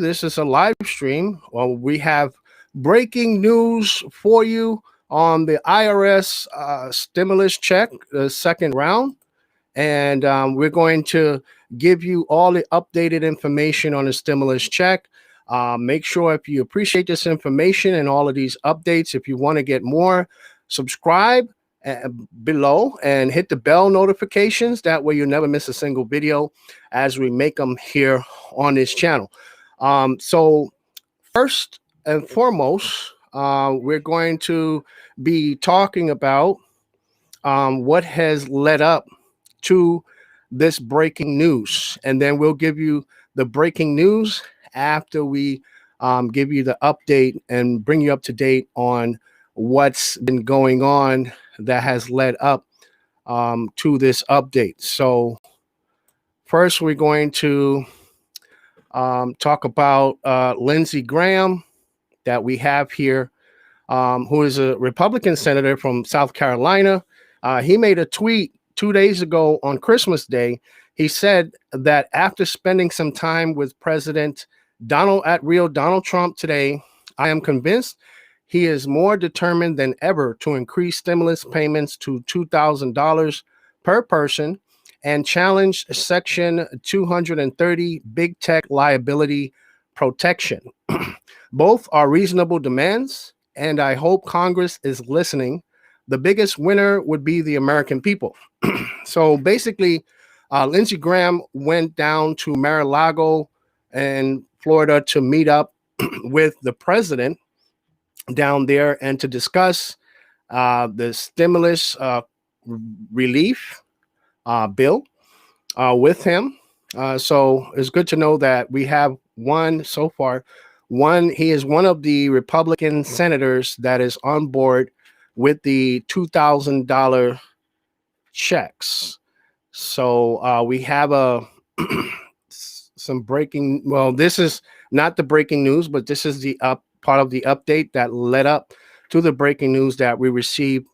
This is a live stream. Well, we have breaking news for you on the IRS stimulus check, the second round. And we're going to give you all the updated information on the stimulus check. Make sure if you appreciate this information and all of these updates, if you want to get more, subscribe below and hit the bell notifications. That way you'll never miss a single video as we make them here on this channel. So first and foremost, we're going to be talking about what has led up to this breaking news, and then we'll give you the breaking news after we give you the update and bring you up to date on what's been going on that has led up to this update. So first we're going to talk about Lindsey Graham that we have here, who is a Republican senator from South Carolina. He made a tweet 2 days ago on Christmas Day. He said that after spending some time with President Donald Trump today, I am convinced he is more determined than ever to increase stimulus payments to $2,000 per person and challenge Section 230 big tech liability protection. Both are reasonable demands, and I hope Congress is listening. The biggest winner would be the American people. So basically, Lindsey Graham went down to Mar-a-Lago in Florida to meet up with the president down there and to discuss the stimulus relief bill with him. So it's good to know that we have one so far. He is one of the Republican senators that is on board with the $2,000 checks. So we have some breaking. Well, this is not the breaking news, but this is the part of the update that led up to the breaking news that we received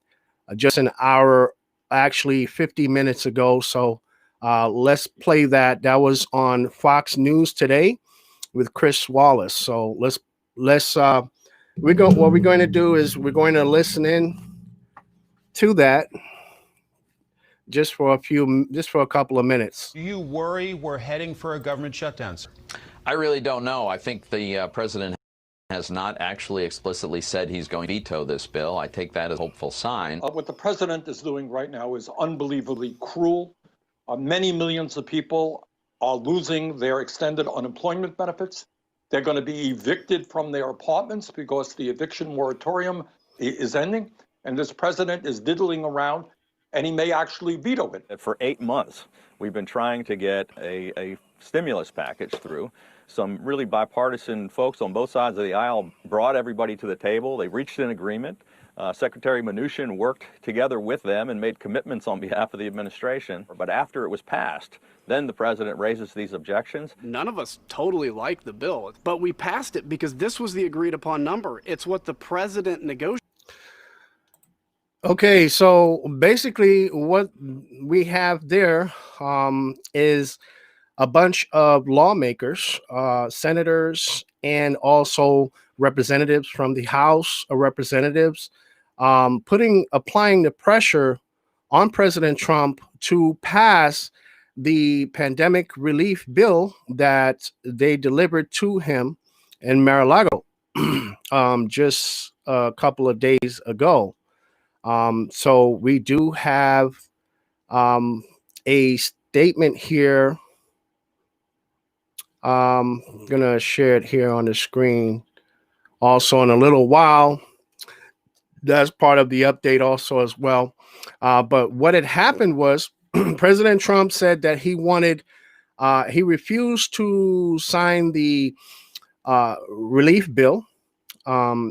just an hour, actually 50 minutes ago. So let's play that. That was on Fox News today with Chris Wallace. So let's what we're going to do is we're going to listen in to that just for a couple of minutes. Do you worry we're heading for a government shutdown, sir? I really don't know. I think the president has not actually explicitly said he's going to veto this bill. I take that as a hopeful sign. What the president is doing right now is unbelievably cruel. Many millions of people are losing their extended unemployment benefits. They're going to be evicted from their apartments because the eviction moratorium is ending. And this president is diddling around, and he may actually veto it. For 8 months, we've been trying to get a stimulus package through. Some really bipartisan folks on both sides of the aisle brought everybody to the table. They reached an agreement. Secretary Mnuchin worked together with them and made commitments on behalf of the administration. But after it was passed, then the president raises these objections. None of us totally like the bill, but we passed it because this was the agreed upon number. It's what the president negotiated. Okay, so basically what we have there is a bunch of lawmakers, senators, and also representatives from the House of Representatives applying the pressure on President Trump to pass the pandemic relief bill that they delivered to him in Mar-a-Lago just a couple of days ago. So we do have a statement here. I'm gonna share it here on the screen also in a little while. That's part of the update also as well. But what had happened was President Trump said that he refused to sign the relief bill,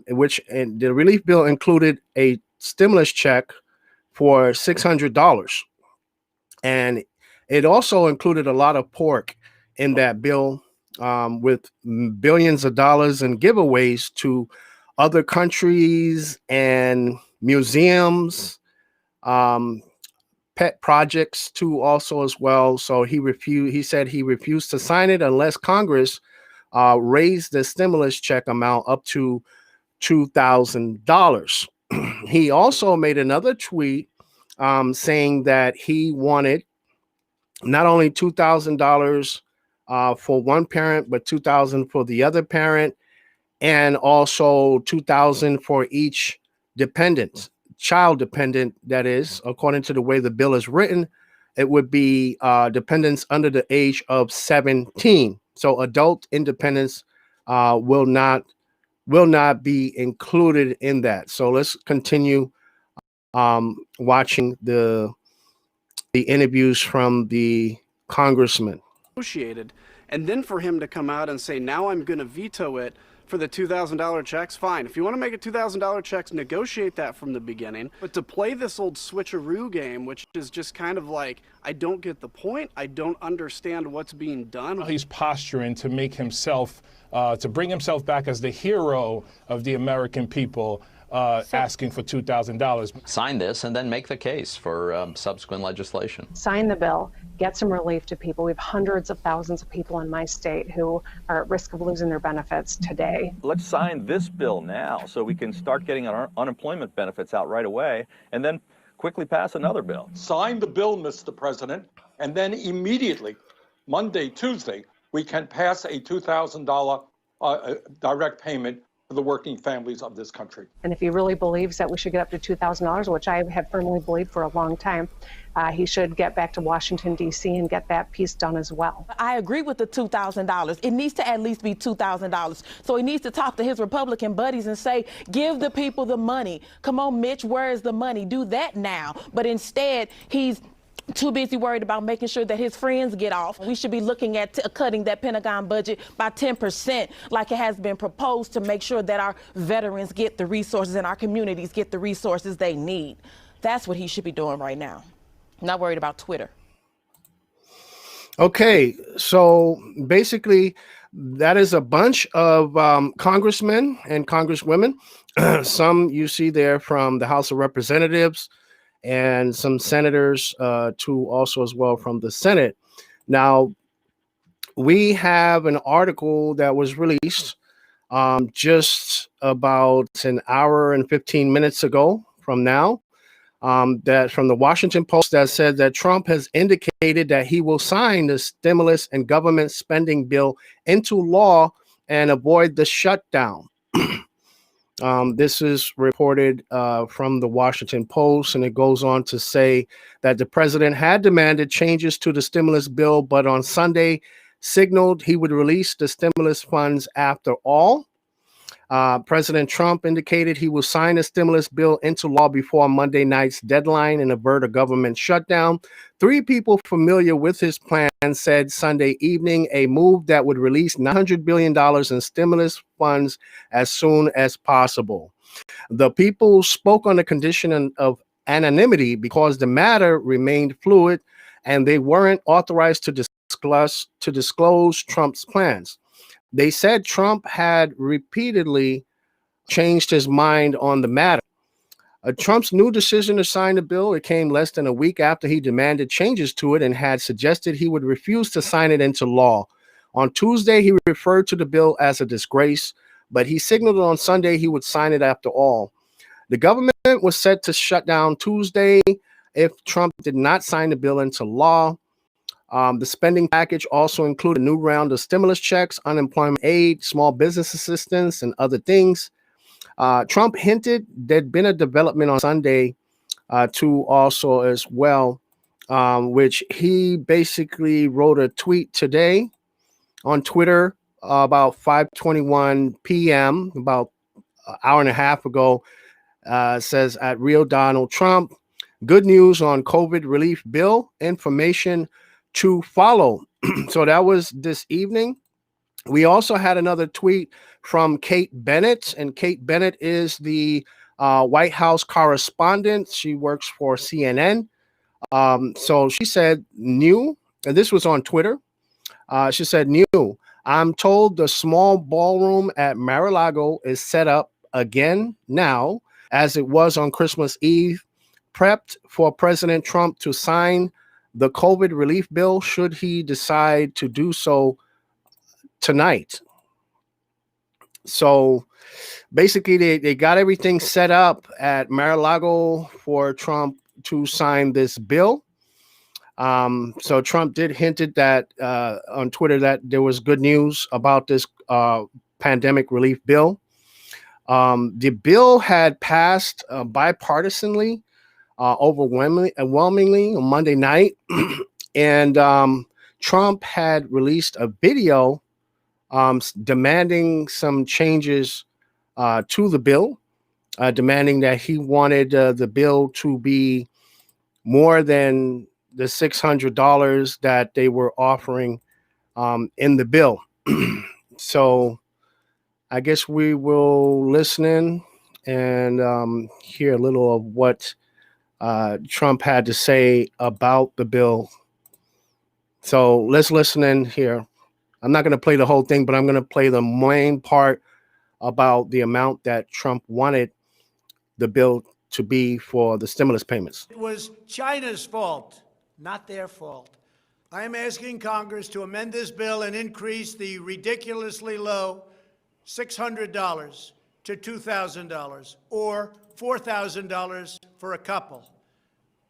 which the relief bill included a stimulus check for $600. And it also included a lot of pork in that bill, with billions of dollars in giveaways to other countries and museums, pet projects too also as well. So he said he refused to sign it unless Congress raised the stimulus check amount up to $2,000. He also made another tweet saying that he wanted not only $2,000 for one parent, but $2,000 for the other parent, and also $2,000 for each child dependent. That is, according to the way the bill is written, it would be dependents under the age of 17. So adult independents will not be included in that. So let's continue watching the interviews from the congressman. Negotiated, and then for him to come out and say, now I'm going to veto it for the $2,000 checks, fine. If you want to make it $2,000 checks, negotiate that from the beginning. But to play this old switcheroo game, which is just kind of like, I don't get the point, I don't understand what's being done. He's posturing to make himself, to bring himself back as the hero of the American people, asking for $2,000. Sign this and then make the case for subsequent legislation. Sign the bill, get some relief to people. We have hundreds of thousands of people in my state who are at risk of losing their benefits today. Let's sign this bill now so we can start getting our unemployment benefits out right away, and then quickly pass another bill. Sign the bill, Mr. President, and then immediately, Monday, Tuesday, we can pass a $2,000 direct payment for the working families of this country. And if he really believes that we should get up to $2,000, which I have firmly believed for a long time, he should get back to Washington, D.C. and get that piece done as well. I agree with the $2,000. It needs to at least be $2,000. So he needs to talk to his Republican buddies and say, give the people the money. Come on, Mitch, where is the money? Do that now. But instead, he's too busy worried about making sure that his friends get off. We should be looking at cutting that Pentagon budget by 10%, like it has been proposed, to make sure that our veterans get the resources and our communities get the resources they need. That's what he should be doing right now. Not worried about Twitter. Okay, so basically, that is a bunch of congressmen and congresswomen. Some you see there from the House of Representatives, and some senators too, also as well from the Senate. Now, we have an article that was released just about an hour and 15 minutes ago from now, that from the Washington Post, that said that Trump has indicated that he will sign the stimulus and government spending bill into law and avoid the shutdown. This is reported from the Washington Post, and it goes on to say that the president had demanded changes to the stimulus bill, but on Sunday signaled he would release the stimulus funds after all. President Trump indicated he will sign the stimulus bill into law before Monday night's deadline and avert a government shutdown. 3 people familiar with his plan said Sunday evening a move that would release $900 billion in stimulus funds as soon as possible. The people spoke on the condition of anonymity because the matter remained fluid and they weren't authorized to disclose Trump's plans. They said Trump had repeatedly changed his mind on the matter. Trump's new decision to sign the bill, it came less than a week after he demanded changes to it and had suggested he would refuse to sign it into law. On Tuesday, he referred to the bill as a disgrace, but he signaled on Sunday he would sign it after all. The government was set to shut down Tuesday if Trump did not sign the bill into law. The spending package also included a new round of stimulus checks, unemployment aid, small business assistance, and other things. Trump hinted there'd been a development on Sunday too also as well, which he basically wrote a tweet today on Twitter about 5:21 p.m., about an hour and a half ago, says at Real Donald Trump, good news on COVID relief bill, information to follow. So that was this evening. We also had another tweet from Kate Bennett, and Kate Bennett is the White House correspondent. She works for CNN. So she said, new, and this was on Twitter. She said, new, I'm told the small ballroom at Mar-a-Lago is set up again now, as it was on Christmas Eve, prepped for President Trump to sign the COVID relief bill should he decide to do so tonight. So basically, they got everything set up at Mar-a-Lago for Trump to sign this bill. So Trump did hinted that on Twitter that there was good news about this pandemic relief bill. The bill had passed bipartisanly, overwhelmingly on Monday night, and Trump had released a video demanding some changes to the bill, demanding that he wanted the bill to be more than the $600 that they were offering in the bill. So I guess we will listen in and hear a little of what Trump had to say about the bill. So let's listen in here. I'm not going to play the whole thing, but I'm going to play the main part about the amount that Trump wanted the bill to be for the stimulus payments. It was China's fault, not their fault. I am asking Congress to amend this bill and increase the ridiculously low $600 to $2,000 or $4,000 for a couple.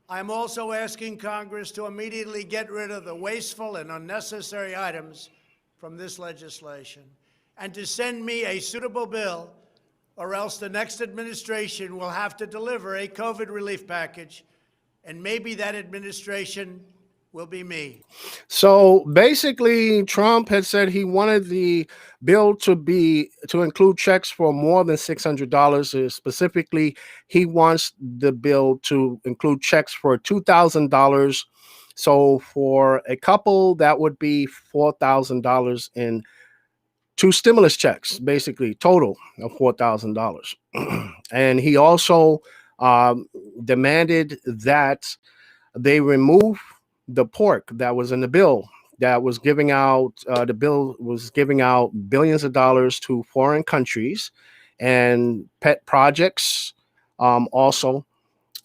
I'm also asking Congress to immediately get rid of the wasteful and unnecessary items from this legislation and to send me a suitable bill, or else the next administration will have to deliver a COVID relief package, and maybe that administration will be me. So basically, Trump had said he wanted the bill to include checks for more than $600. Specifically, he wants the bill to include checks for $2,000. So for a couple, that would be $4,000 in two stimulus checks, basically total of $4,000. And he also demanded that they remove the pork that was in the bill that was giving out, the bill was giving out billions of dollars to foreign countries and pet projects also.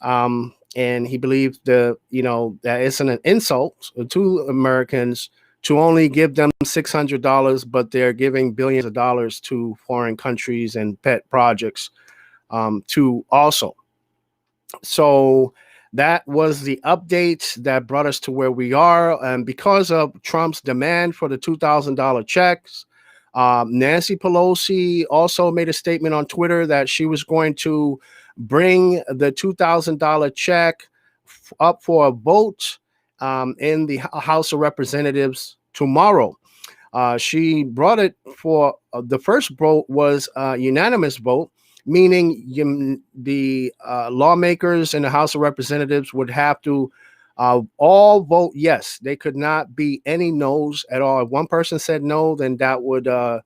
And he believed that it's an insult to Americans to only give them $600, but they're giving billions of dollars to foreign countries and pet projects too also. So that was the update that brought us to where we are. And because of Trump's demand for the $2,000 checks, Nancy Pelosi also made a statement on Twitter that she was going to bring the $2,000 check up for a vote in the House of Representatives tomorrow. She brought it for the first vote was a unanimous vote, meaning the lawmakers in the House of Representatives would have to all vote yes. They could not be any no's at all. If one person said no, then that would that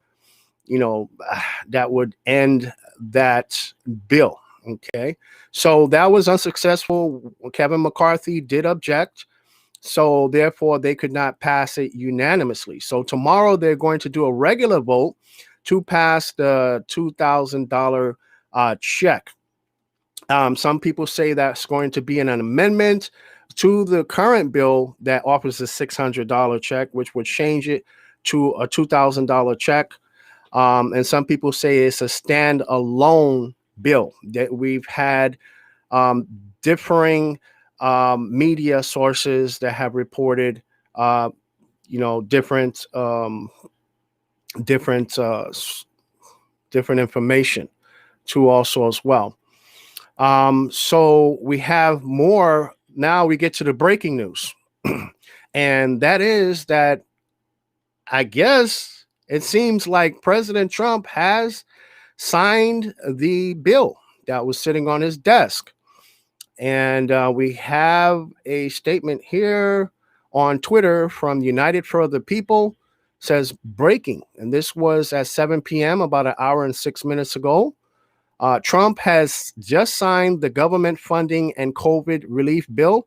would end that bill. Okay, so that was unsuccessful. Kevin McCarthy did object, so therefore they could not pass it unanimously. So tomorrow they're going to do a regular vote to pass the $2,000 check. Some people say that's going to be an amendment to the current bill that offers a $600 check, which would change it to a $2,000 check. And some people say it's a standalone bill. That we've had differing media sources that have reported different information too also as well. So we have more. Now we get to the breaking news. And that is that I guess it seems like President Trump has signed the bill that was sitting on his desk. And we have a statement here on Twitter from United for the People, says breaking. And this was at 7 p.m., about an hour and 6 minutes ago. Trump has just signed the government funding and COVID relief bill.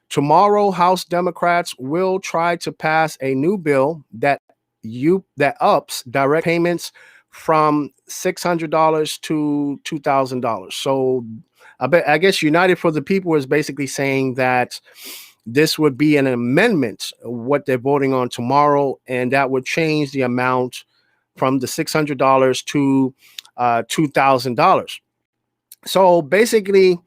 Tomorrow, House Democrats will try to pass a new bill that ups direct payments from $600 to $2,000. So I guess United for the People is basically saying that this would be an amendment, what they're voting on tomorrow, and that would change the amount from the $600 to $2,000. So basically,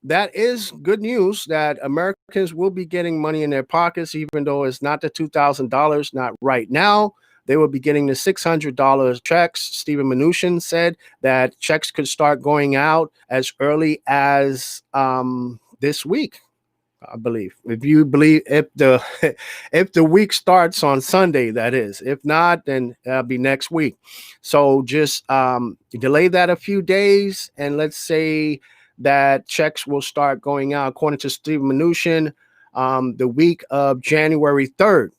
that is good news that Americans will be getting money in their pockets, even though it's not the $2,000, not right now. They will be getting the $600 checks. Stephen Mnuchin said that checks could start going out as early as this week, I believe. If the if the week starts on Sunday, that is. If not, then that'll be next week. So just delay that a few days, and let's say that checks will start going out, according to Stephen Mnuchin, the week of January 3rd.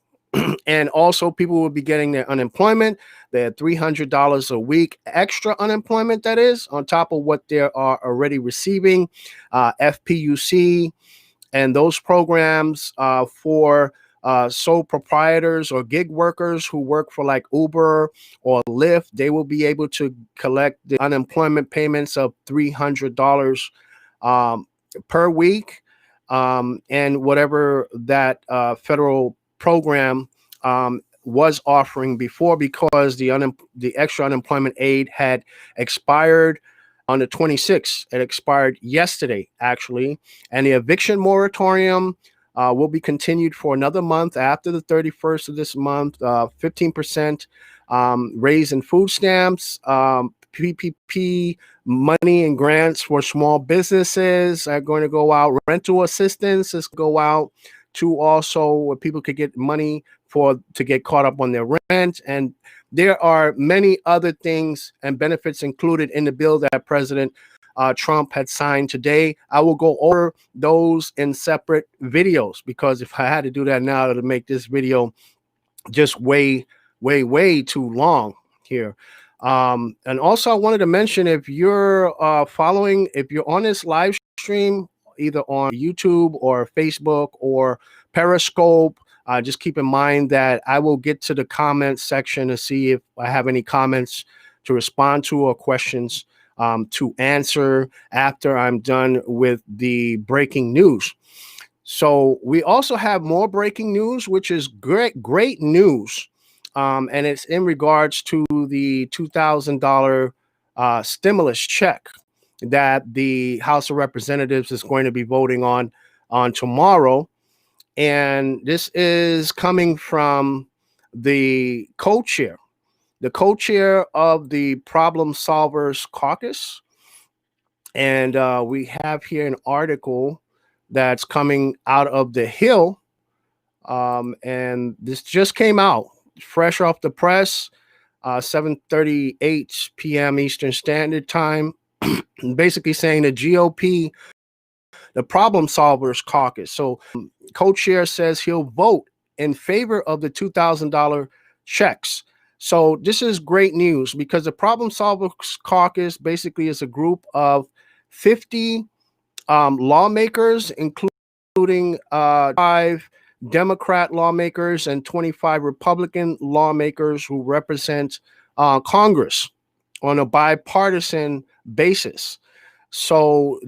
And also, people will be getting their unemployment, their $300 a week extra unemployment, that is, on top of what they are already receiving, FPUC, and those programs for sole proprietors or gig workers who work for like Uber or Lyft. They will be able to collect the unemployment payments of $300 per week, and whatever that federal program was offering before, because the extra unemployment aid had expired on the 26th. It expired yesterday, actually. And the eviction moratorium will be continued for another month after the 31st of this month. 15% raise in food stamps, PPP money and grants for small businesses are going to go out. Rental assistance is go out to also where people could get money to get caught up on their rent. And there are many other things and benefits included in the bill that President Trump had signed today. I will go over those in separate videos, because if I had to do that now, it'll make this video just way too long here. And also, I wanted to mention, if you're if you're on this live stream, either on YouTube or Facebook or Periscope, just keep in mind that I will get to the comments section to see if I have any comments to respond to or questions to answer after I'm done with the breaking news. So we also have more breaking news, which is great news. And it's in regards to the $2,000 stimulus check that the House of Representatives is going to be voting on tomorrow. And this is coming from the co-chair of the Problem Solvers Caucus. And we have here an article that's coming out of the Hill. And this just came out fresh off the press, 7:38 p.m. Eastern Standard Time, basically saying the GOP, the Problem Solvers Caucus. So co-chair says he'll vote in favor of the $2,000 checks. So this is great news, because the Problem Solvers Caucus basically is a group of 50 lawmakers, including 5 Democrat lawmakers and 25 Republican lawmakers who represent Congress on a bipartisan basis. So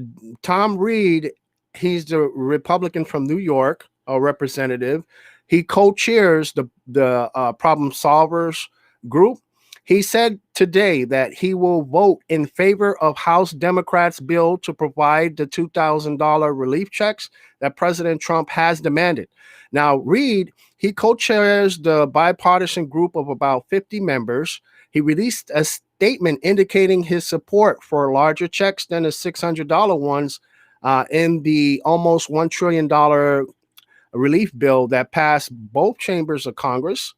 Tom Reed, he's the Republican from New York, a representative. He co-chairs the Problem Solvers group. He said today that he will vote in favor of House Democrats' bill to provide the $2,000 relief checks that President Trump has demanded. Now, Reed, he co-chairs the bipartisan group of about 50 members. He released a statement indicating his support for larger checks than the $600 ones in the almost $1 trillion relief bill that passed both chambers of Congress.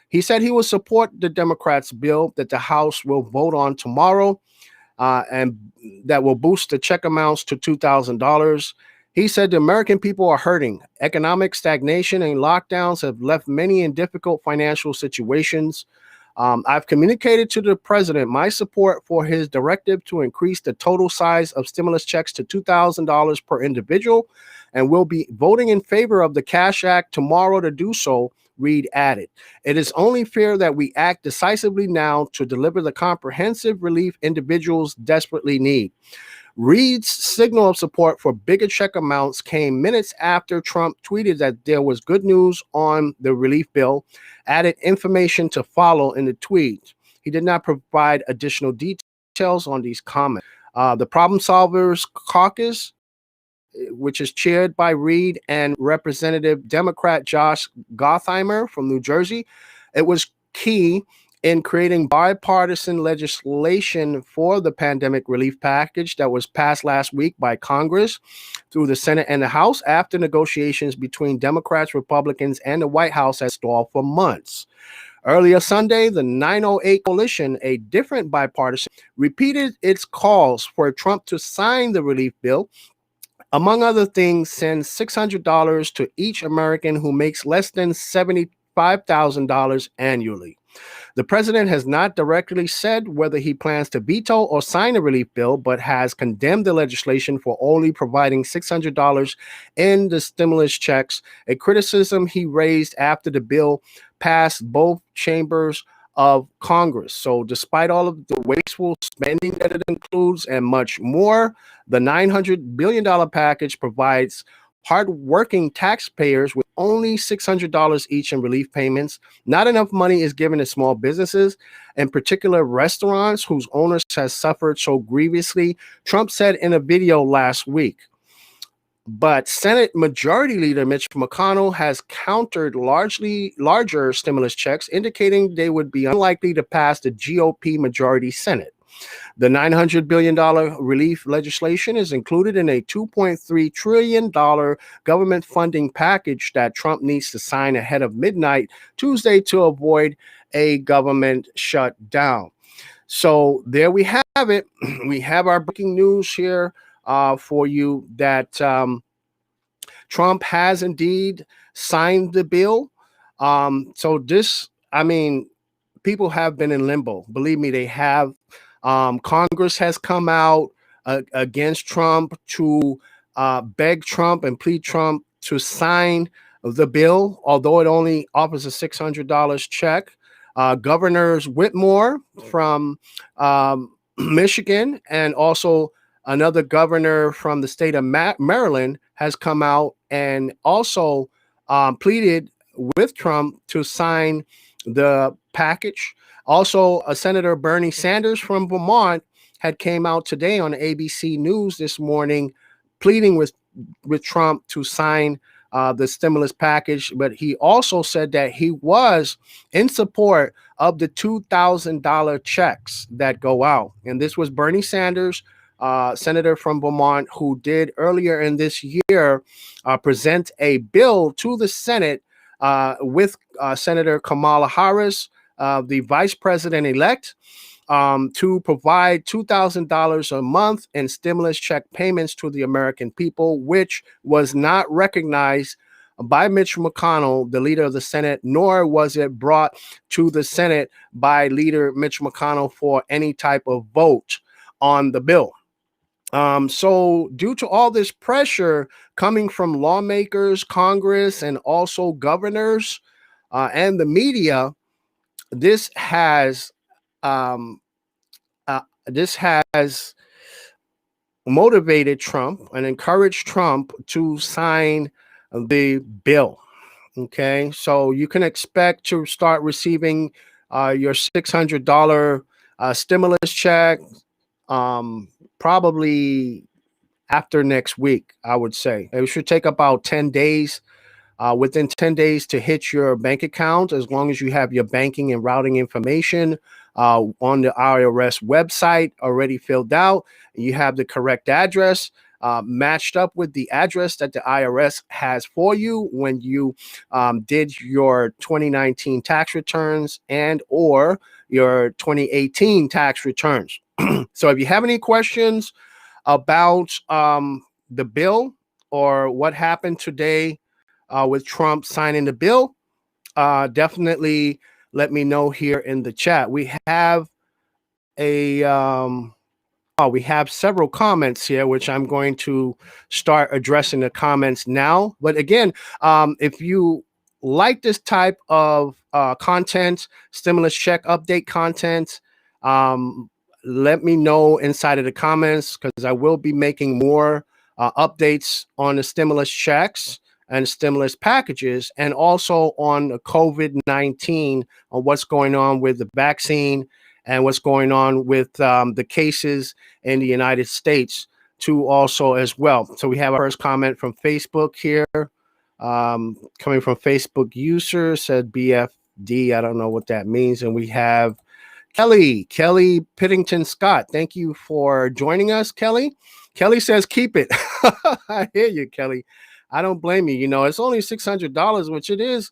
He said he will support the Democrats' bill that the House will vote on tomorrow, and that will boost the check amounts to $2,000. He said the American people are hurting. Economic stagnation and lockdowns have left many in difficult financial situations. I've communicated to the president my support for his directive to increase the total size of stimulus checks to $2,000 per individual, and will be voting in favor of the Cash Act tomorrow to do so, Reed added. It is only fair that we act decisively now to deliver the comprehensive relief individuals desperately need. Reed's signal of support for bigger check amounts came minutes after Trump tweeted that there was good news on the relief bill, added information to follow in the tweet. he did not provide additional details on these comments. The Problem Solvers Caucus, which is chaired by Reid and Representative Democrat Josh Gottheimer from New Jersey, it was key in creating bipartisan legislation for the pandemic relief package that was passed last week by Congress through the Senate and the House after negotiations between Democrats, Republicans, and the White House had stalled for months. Earlier Sunday, the 908 Coalition, a different bipartisan, repeated its calls for Trump to sign the relief bill. Among other things, send $600 to each American who makes less than $75,000 annually. The president has not directly said whether he plans to veto or sign a relief bill, but has condemned the legislation for only providing $600 in the stimulus checks, a criticism he raised after the bill passed both chambers of Congress. So despite all of the wasteful spending that it includes and much more, the $900 billion package provides hardworking taxpayers with only $600 each in relief payments. Not enough money is given to small businesses, in particular restaurants whose owners has suffered so grievously, Trump said in a video last week. But Senate Majority Leader Mitch McConnell has countered larger stimulus checks, indicating they would be unlikely to pass the GOP majority Senate. The $900 billion relief legislation is included in a $2.3 trillion government funding package that Trump needs to sign ahead of midnight Tuesday to avoid a government shutdown. So there we have it. We have our breaking news here for you that Trump has indeed signed the bill. So this, I mean, people have been in limbo. Believe me, they have. Congress has come out against Trump to beg Trump and plead Trump to sign the bill, although it only offers a $600 check. Governors Whitmore from Michigan and also another governor from the state of Maryland has come out and also pleaded with Trump to sign the package. Also, Senator Bernie Sanders from Vermont had came out today on ABC News this morning pleading with Trump to sign the stimulus package, but he also said that he was in support of the $2,000 checks that go out. And this was Bernie Sanders, senator from Vermont, who did earlier in this year present a bill to the Senate with Senator Kamala Harris, the vice president-elect, to provide $2,000 a month in stimulus check payments to the American people, which was not recognized by Mitch McConnell, the leader of the Senate, nor was it brought to the Senate by leader Mitch McConnell for any type of vote on the bill. So due to all this pressure coming from lawmakers, Congress, and also governors and the media, this has motivated Trump and encouraged Trump to sign the bill. Okay, so you can expect to start receiving your $600 stimulus check probably after next week, I would say. It should take about 10 days. Within 10 days to hit your bank account, as long as you have your banking and routing information on the IRS website already filled out, and you have the correct address matched up with the address that the IRS has for you when you did your 2019 tax returns and or your 2018 tax returns. So if you have any questions about the bill or what happened today with Trump signing the bill, definitely let me know here in the chat. We have we have several comments here, which I'm going to start addressing the comments now. But again, if you like this type of content, stimulus check update content, let me know inside of the comments, because I will be making more updates on the stimulus checks and stimulus packages, and also on COVID-19, on what's going on with the vaccine and what's going on with the cases in the United States too also as well. So we have our first comment from Facebook here, coming from Facebook user, said BFD. I don't know what that means. And we have Kelly Pittington Scott. Thank you for joining us, Kelly. Kelly says, keep it. I hear you, Kelly. I don't blame you. You know, it's only $600, which it is,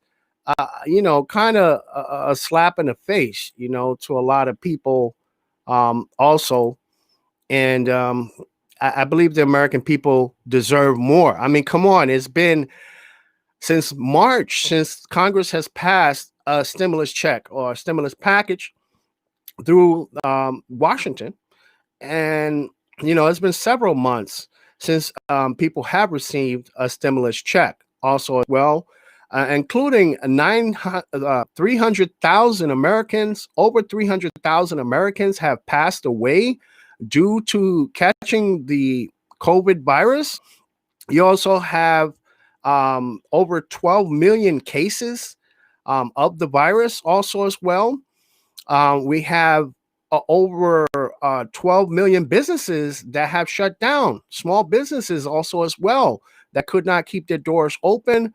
you know, kind of a slap in the face, you know, to a lot of people also. And I believe the American people deserve more. I mean, come on. It's been since March, since Congress has passed a stimulus check or a stimulus package through Washington. And, you know, it's been several months since people have received a stimulus check also as well, including 300,000 Americans, over 300,000 Americans have passed away due to catching the COVID virus. You also have over 12 million cases of the virus also as well. We have over 12 million businesses that have shut down, small businesses also as well, that could not keep their doors open.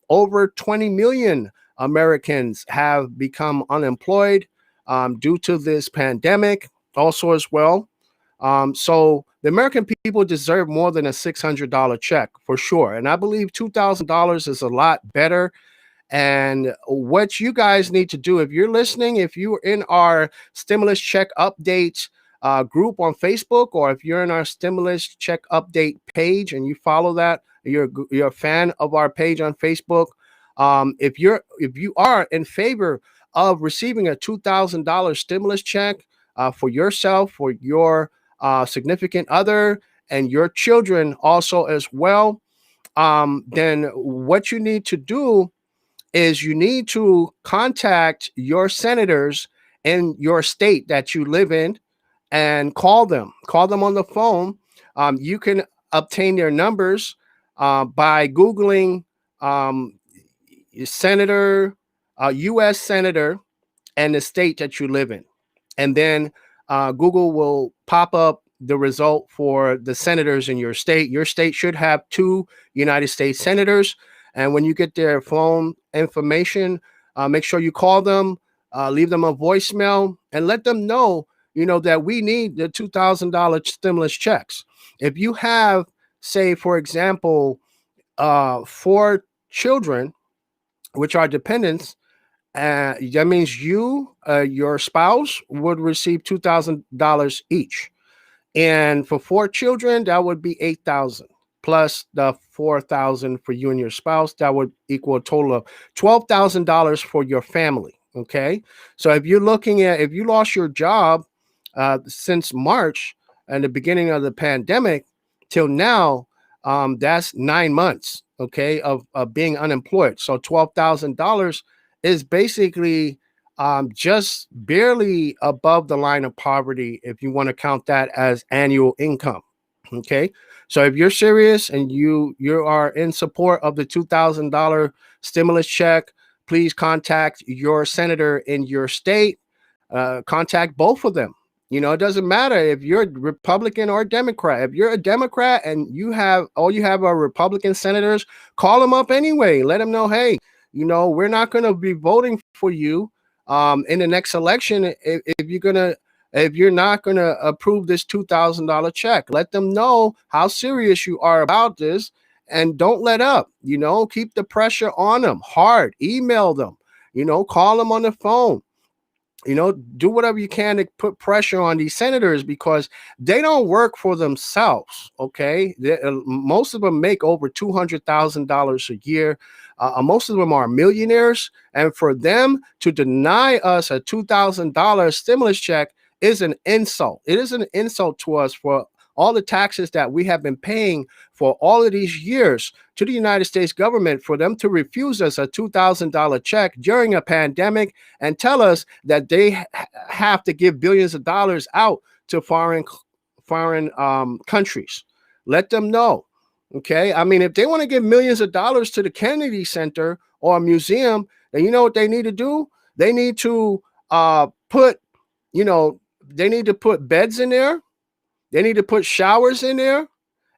Over 20 million Americans have become unemployed due to this pandemic also as well. So the American people deserve more than a $600 check for sure. And I believe $2,000 is a lot better. And what you guys need to do, if you're listening, if you're in our stimulus check update group on Facebook, or if you're in our stimulus check update page and you follow that, you're a fan of our page on Facebook. If you are in favor of receiving a $2,000 stimulus check for yourself, for your significant other, and your children also as well, then what you need to do is you need to contact your senators in your state that you live in and call them on the phone. You can obtain their numbers by Googling senator, U.S. senator, and the state that you live in. And then Google will pop up the result for the senators in your state. Your state should have 2 United States senators. And when you get their phone information, make sure you call them, leave them a voicemail, and let them know, you know, that we need the $2,000 stimulus checks. If you have, say, for example, 4 children, which are dependents, that means you, your spouse would receive $2,000 each. And for 4 children, that would be $8,000. Plus the $4,000 for you and your spouse, that would equal a total of $12,000 for your family. Okay, so if you're looking at, if you lost your job since March and the beginning of the pandemic till now, that's 9 months. Okay, of being unemployed. So $12,000 is basically just barely above the line of poverty, if you want to count that as annual income. Okay, so if you're serious and you are in support of the $2,000 stimulus check, please contact your senator in your state. Contact both of them. You know, it doesn't matter if you're Republican or Democrat. If you're a Democrat and you have are Republican senators, call them up anyway. Let them know, hey, you know, we're not going to be voting for you in the next election if you're not going to approve this $2,000 check. Let them know how serious you are about this, and don't let up. You know, keep the pressure on them hard. Email them, you know, call them on the phone. You know, do whatever you can to put pressure on these senators, because they don't work for themselves. Okay, most of them make over $200,000 a year. Most of them are millionaires, and for them to deny us a $2,000 stimulus check is an insult. It is an insult to us for all the taxes that we have been paying for all of these years to the United States government, for them to refuse us a $2,000 check during a pandemic and tell us that they have to give billions of dollars out to foreign countries. Let them know. Okay, I mean, if they want to give millions of dollars to the Kennedy Center or a museum, then you know what they need to do? They need to put you know, they need to put beds in there. They need to put showers in there.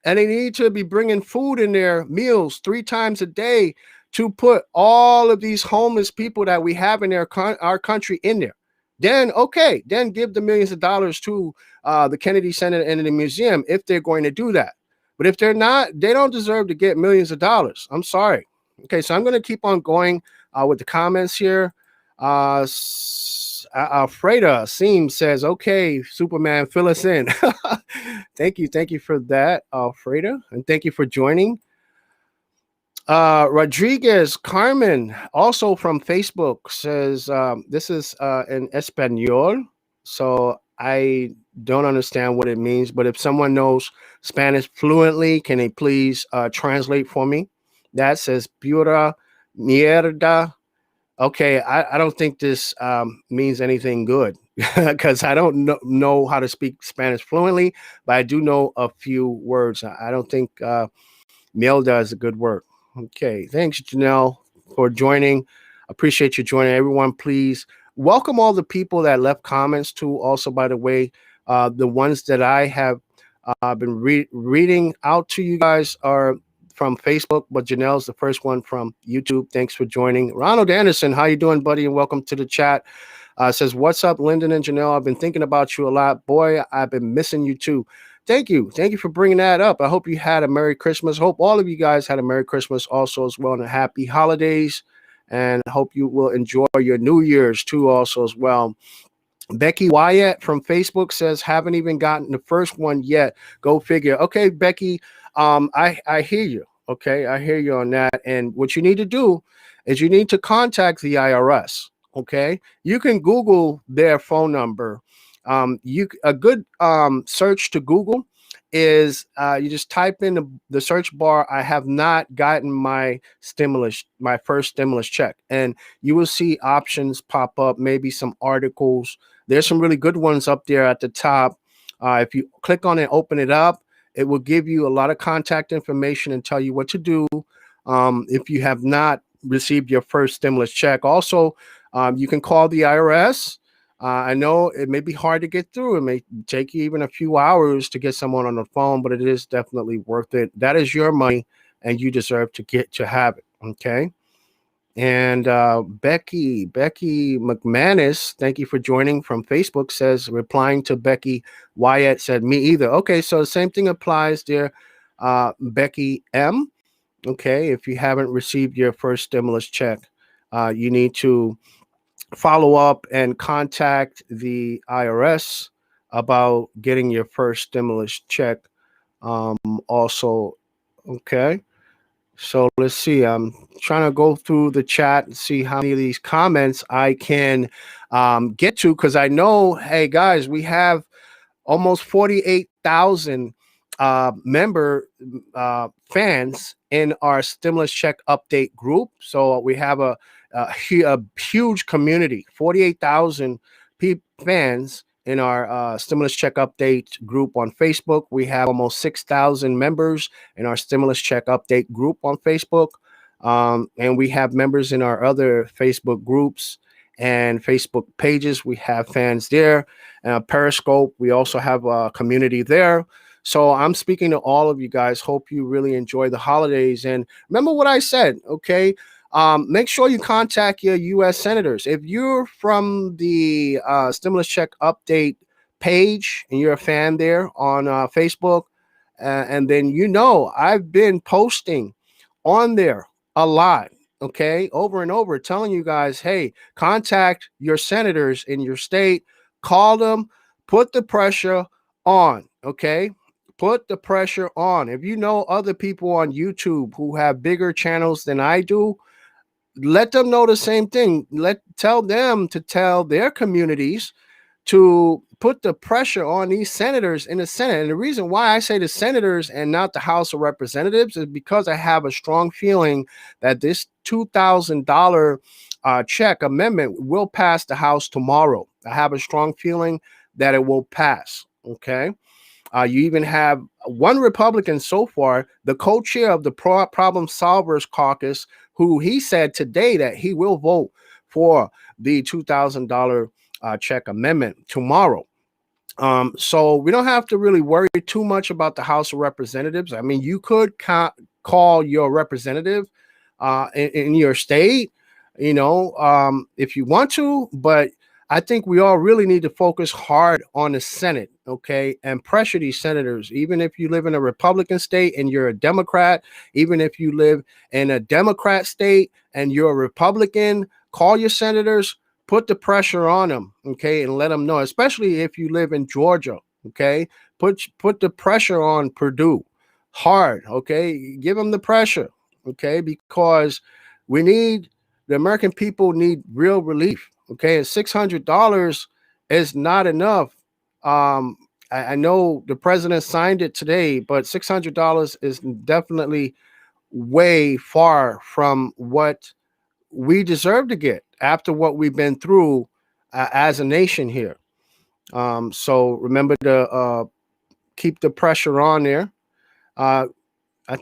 And they need to be bringing food in their meals 3 times a day to put all of these homeless people that we have in our country in there. Then, okay, then give the millions of dollars to the Kennedy Center and the museum if they're going to do that. But if they're not, they don't deserve to get millions of dollars. I'm sorry. Okay, so I'm going to keep on going with the comments here. Alfreda Seam says, okay, Superman, fill us in. Thank you for that, Alfreda, and thank you for joining. Rodriguez Carmen, also from Facebook, says, this is in Espanol, so I don't understand what it means, but if someone knows Spanish fluently, can they please translate for me? That says pura mierda. Okay, I don't think this means anything good because I don't know how to speak Spanish fluently, but I do know a few words. I don't think mielda is a good word. Okay, thanks, Janelle, for joining. Appreciate you joining. Everyone, please welcome all the people that left comments too. Also, by the way, the ones that I have been reading out to you guys are from Facebook, but Janelle's the first one from YouTube. Thanks for joining. Ronald Anderson, how you doing, buddy? And welcome to the chat. Says, what's up, Lyndon and Janelle? I've been thinking about you a lot. Boy, I've been missing you too. Thank you. Thank you for bringing that up. I hope you had a Merry Christmas. Hope all of you guys had a Merry Christmas also as well, and a happy holidays. And hope you will enjoy your New Year's too also as well. Becky Wyatt from Facebook says, haven't even gotten the first one yet. Go figure. Okay, Becky, I hear you. Okay, I hear you on that. And what you need to do is you need to contact the IRS. Okay, you can Google their phone number. A good search to Google is you just type in the search bar, I have not gotten my first stimulus check, and you will see options pop up, maybe some articles. There's some really good ones up there at the top. If you click on it, open it up, it will give you a lot of contact information and tell you what to do if you have not received your first stimulus check. Also, you can call the IRS. I know it may be hard to get through. It may take you even a few hours to get someone on the phone, but it is definitely worth it. That is your money, and you deserve to have it. Okay. And Becky McManus, thank you for joining from Facebook, says, replying to Becky Wyatt, said, me either. Okay, so the same thing applies there, Becky M. Okay, if you haven't received your first stimulus check, you need to follow up and contact the IRS about getting your first stimulus check also. Okay. So let's see. I'm trying to go through the chat and see how many of these comments I can get to, because I know, hey guys, we have almost 48,000 member fans in our stimulus check update group. So we have a huge community, 48,000 fans in our stimulus check update group on Facebook. We have almost 6,000 members in our stimulus check update group on Facebook. And we have members in our other Facebook groups and Facebook pages. We have fans there. Periscope, we also have a community there. So I'm speaking to all of you guys. Hope you really enjoy the holidays. And remember what I said, okay? Make sure you contact your U.S. senators. If you're from the stimulus check update page and you're a fan there on Facebook, and then I've been posting on there a lot, okay, over and over, telling you guys, hey, contact your senators in your state, call them, put the pressure on, okay? Put the pressure on. If you know other people on YouTube who have bigger channels than I do, let them know the same thing. Tell them to tell their communities to put the pressure on these senators in the Senate. And the reason why I say the senators and not the House of Representatives is because I have a strong feeling that this $2,000 check amendment will pass the House tomorrow. I have a strong feeling that it will pass. Okay. You even have one Republican so far, the co-chair of the Problem Solvers Caucus, who he said today that he will vote for the $2,000 check amendment tomorrow. So we don't have to really worry too much about the House of Representatives. I mean, you could call your representative in your state, if you want to, but I think we all really need to focus hard on the Senate, okay, and pressure these senators. Even if you live in a Republican state and you're a Democrat, even if you live in a Democrat state and you're a Republican, call your senators, put the pressure on them, okay, and let them know, especially if you live in Georgia, okay, put the pressure on Purdue hard, okay, give them the pressure, okay, because the American people need real relief. Okay, and $600 is not enough. I know the president signed it today, but $600 is definitely way far from what we deserve to get after what we've been through as a nation here. So remember to keep the pressure on there. I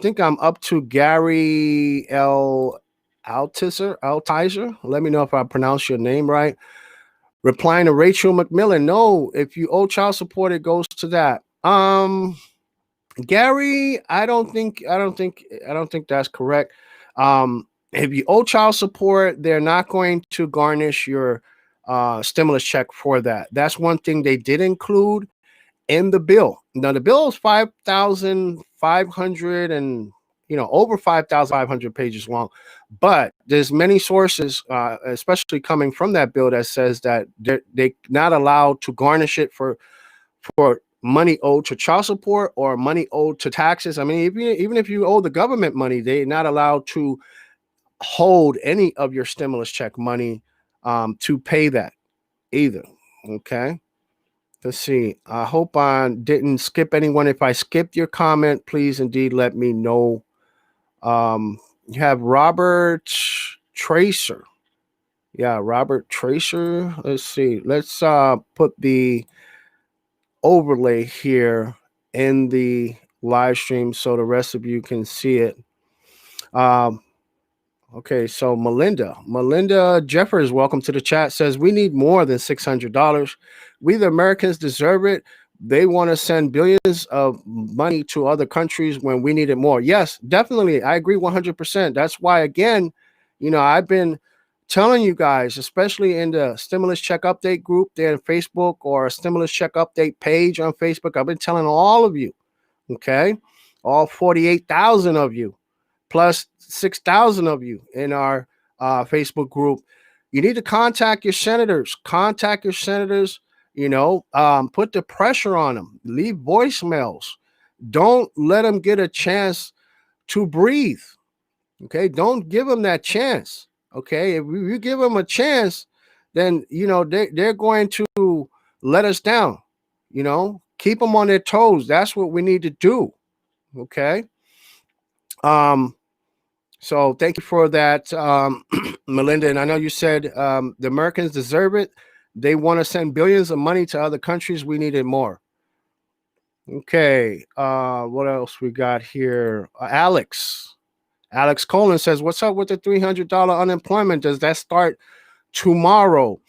think I'm up to Gary Altizer. Let me know if I pronounce your name right. Replying to Rachel McMillan, no, if you owe child support, it goes to that. Gary, I don't think that's correct. If you owe child support, they're not going to garnish your stimulus check for that. That's one thing they did include in the bill. Now the bill is 5,500 and over 5,500 pages long, but there's many sources, especially coming from that bill, that says that they're not allowed to garnish it for money owed to child support or money owed to taxes. I mean, even if you owe the government money, they're not allowed to hold any of your stimulus check money to pay that either. Okay. Let's see. I hope I didn't skip anyone. If I skipped your comment, please indeed let me know. You have Robert Tracer. Yeah, Robert Tracer. Let's see. Let's put the overlay here in the live stream so the rest of you can see it. Okay, so Melinda Jeffers, welcome to the chat, says we need more than $600. We, the Americans, deserve it. They want to send billions of money to other countries when we need it more. Yes, definitely. I agree 100%. That's why, again, I've been telling you guys, especially in the stimulus check update group there on Facebook or a stimulus check update page on Facebook, I've been telling all of you, okay, all 48,000 of you, plus 6,000 of you in our Facebook group, you need to contact your senators. Put the pressure on them. Leave voicemails. Don't let them get a chance to breathe. Okay, don't give them that chance. Okay, if you give them a chance, then they're going to let us down. Keep them on their toes. That's what we need to do. Okay. So thank you for that, Melinda. And I know you said the Americans deserve it. They want to send billions of money to other countries. We need it more. Okay. What else we got here? Alex Colin says, what's up with the $300 unemployment? Does that start tomorrow?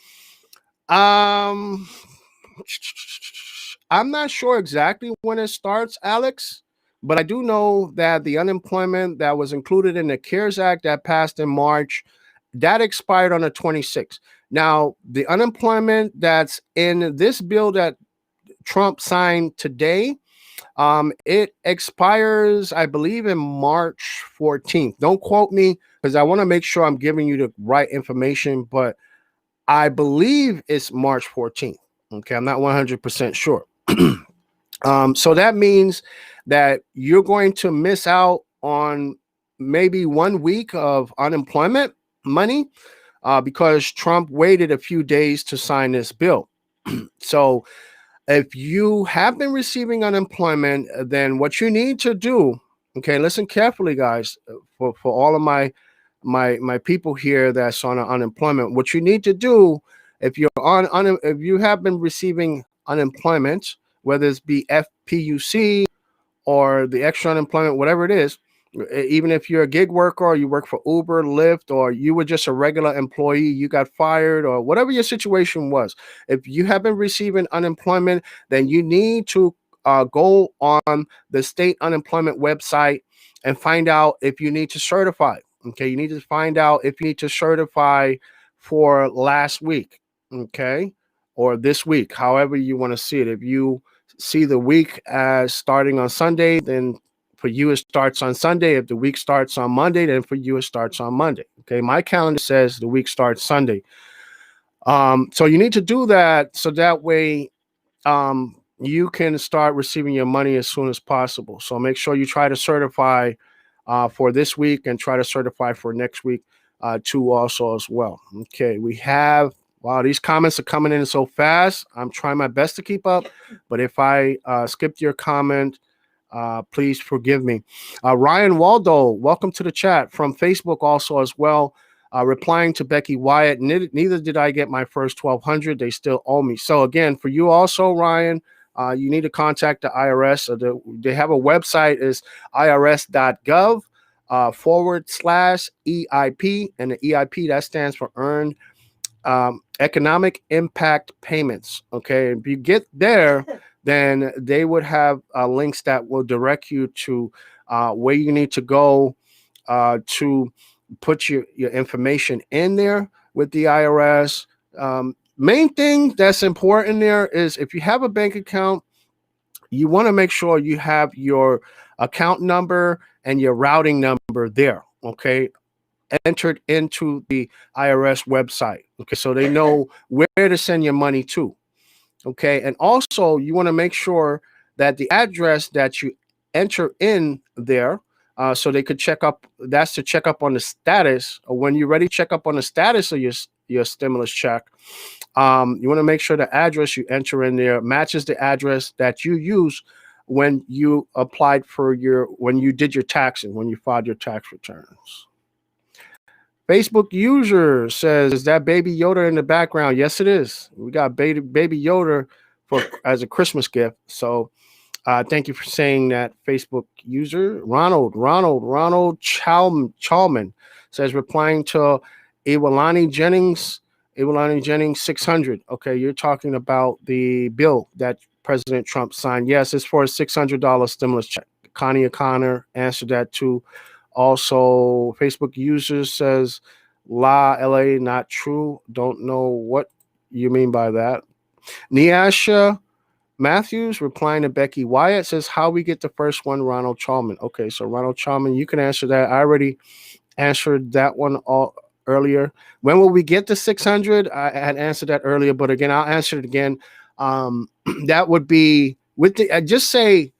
I'm not sure exactly when it starts, Alex. But I do know that the unemployment that was included in the CARES Act that passed in March, that expired on the 26th. Now, the unemployment that's in this bill that Trump signed today, it expires, I believe, in March 14th. Don't quote me because I want to make sure I'm giving you the right information, but I believe it's March 14th. Okay, I'm not 100% sure. So that means that you're going to miss out on maybe 1 week of unemployment money because Trump waited a few days to sign this bill. So if you have been receiving unemployment, then what you need to do, okay, listen carefully, guys, for all of my people here that's on unemployment, what you need to do if you have been receiving unemployment, whether it's be FPUC or the extra unemployment, whatever it is, Even if you're a gig worker or you work for Uber, Lyft, or you were just a regular employee, you got fired, or whatever your situation was. If you have been receiving unemployment, then you need to go on the state unemployment website and find out if you need to certify. Okay, you need to find out if you need to certify for last week, okay, or this week, however you want to see it. If you see the week as starting on Sunday, then for you, it starts on Sunday. If the week starts on Monday, then for you, it starts on Monday. Okay. My calendar says the week starts Sunday. So you need to do that so that way you can start receiving your money as soon as possible. So make sure you try to certify for this week and try to certify for next week too also as well. Okay. We have, wow, these comments are coming in so fast. I'm trying my best to keep up, but if I skipped your comment, please forgive me. Ryan Waldo, welcome to the chat from Facebook also as well. Replying to Becky Wyatt, neither did I get my first 1,200. They still owe me. So again, for you also, Ryan, you need to contact the IRS. They have a website, is irs.gov /EIP, and the EIP, that stands for Earned Economic Impact Payments. Okay, if you get there, then they would have links that will direct you to where you need to go to put your information in there with the IRS. Main thing that's important there is if you have a bank account, you want to make sure you have your account number and your routing number there, okay, entered into the IRS website, okay, so they know where to send your money to. Okay, and also you want to make sure that the address that you enter in there, so they could check up. That's to check up on the status. Or when you're ready, check up on the status of your stimulus check. You want to make sure the address you enter in there matches the address that you use when you applied for when you did your taxes, when you filed your tax returns. Facebook user says, is that Baby Yoda in the background? Yes, it is. We got Baby Yoda as a Christmas gift. So thank you for saying that, Facebook user. Ronald Chalman says, replying to Iwalani Jennings 600. Okay, you're talking about the bill that President Trump signed. Yes, it's for a $600 stimulus check. Connie O'Connor answered that too. Also, Facebook user says, LA, not true. Don't know what you mean by that. Niasha Matthews, replying to Becky Wyatt, says, how we get the first one, Ronald Chalman. Okay, so Ronald Chalman, you can answer that. I already answered that one earlier. When will we get the 600? I had answered that earlier, but again, I'll answer it again. That would be with the, just say,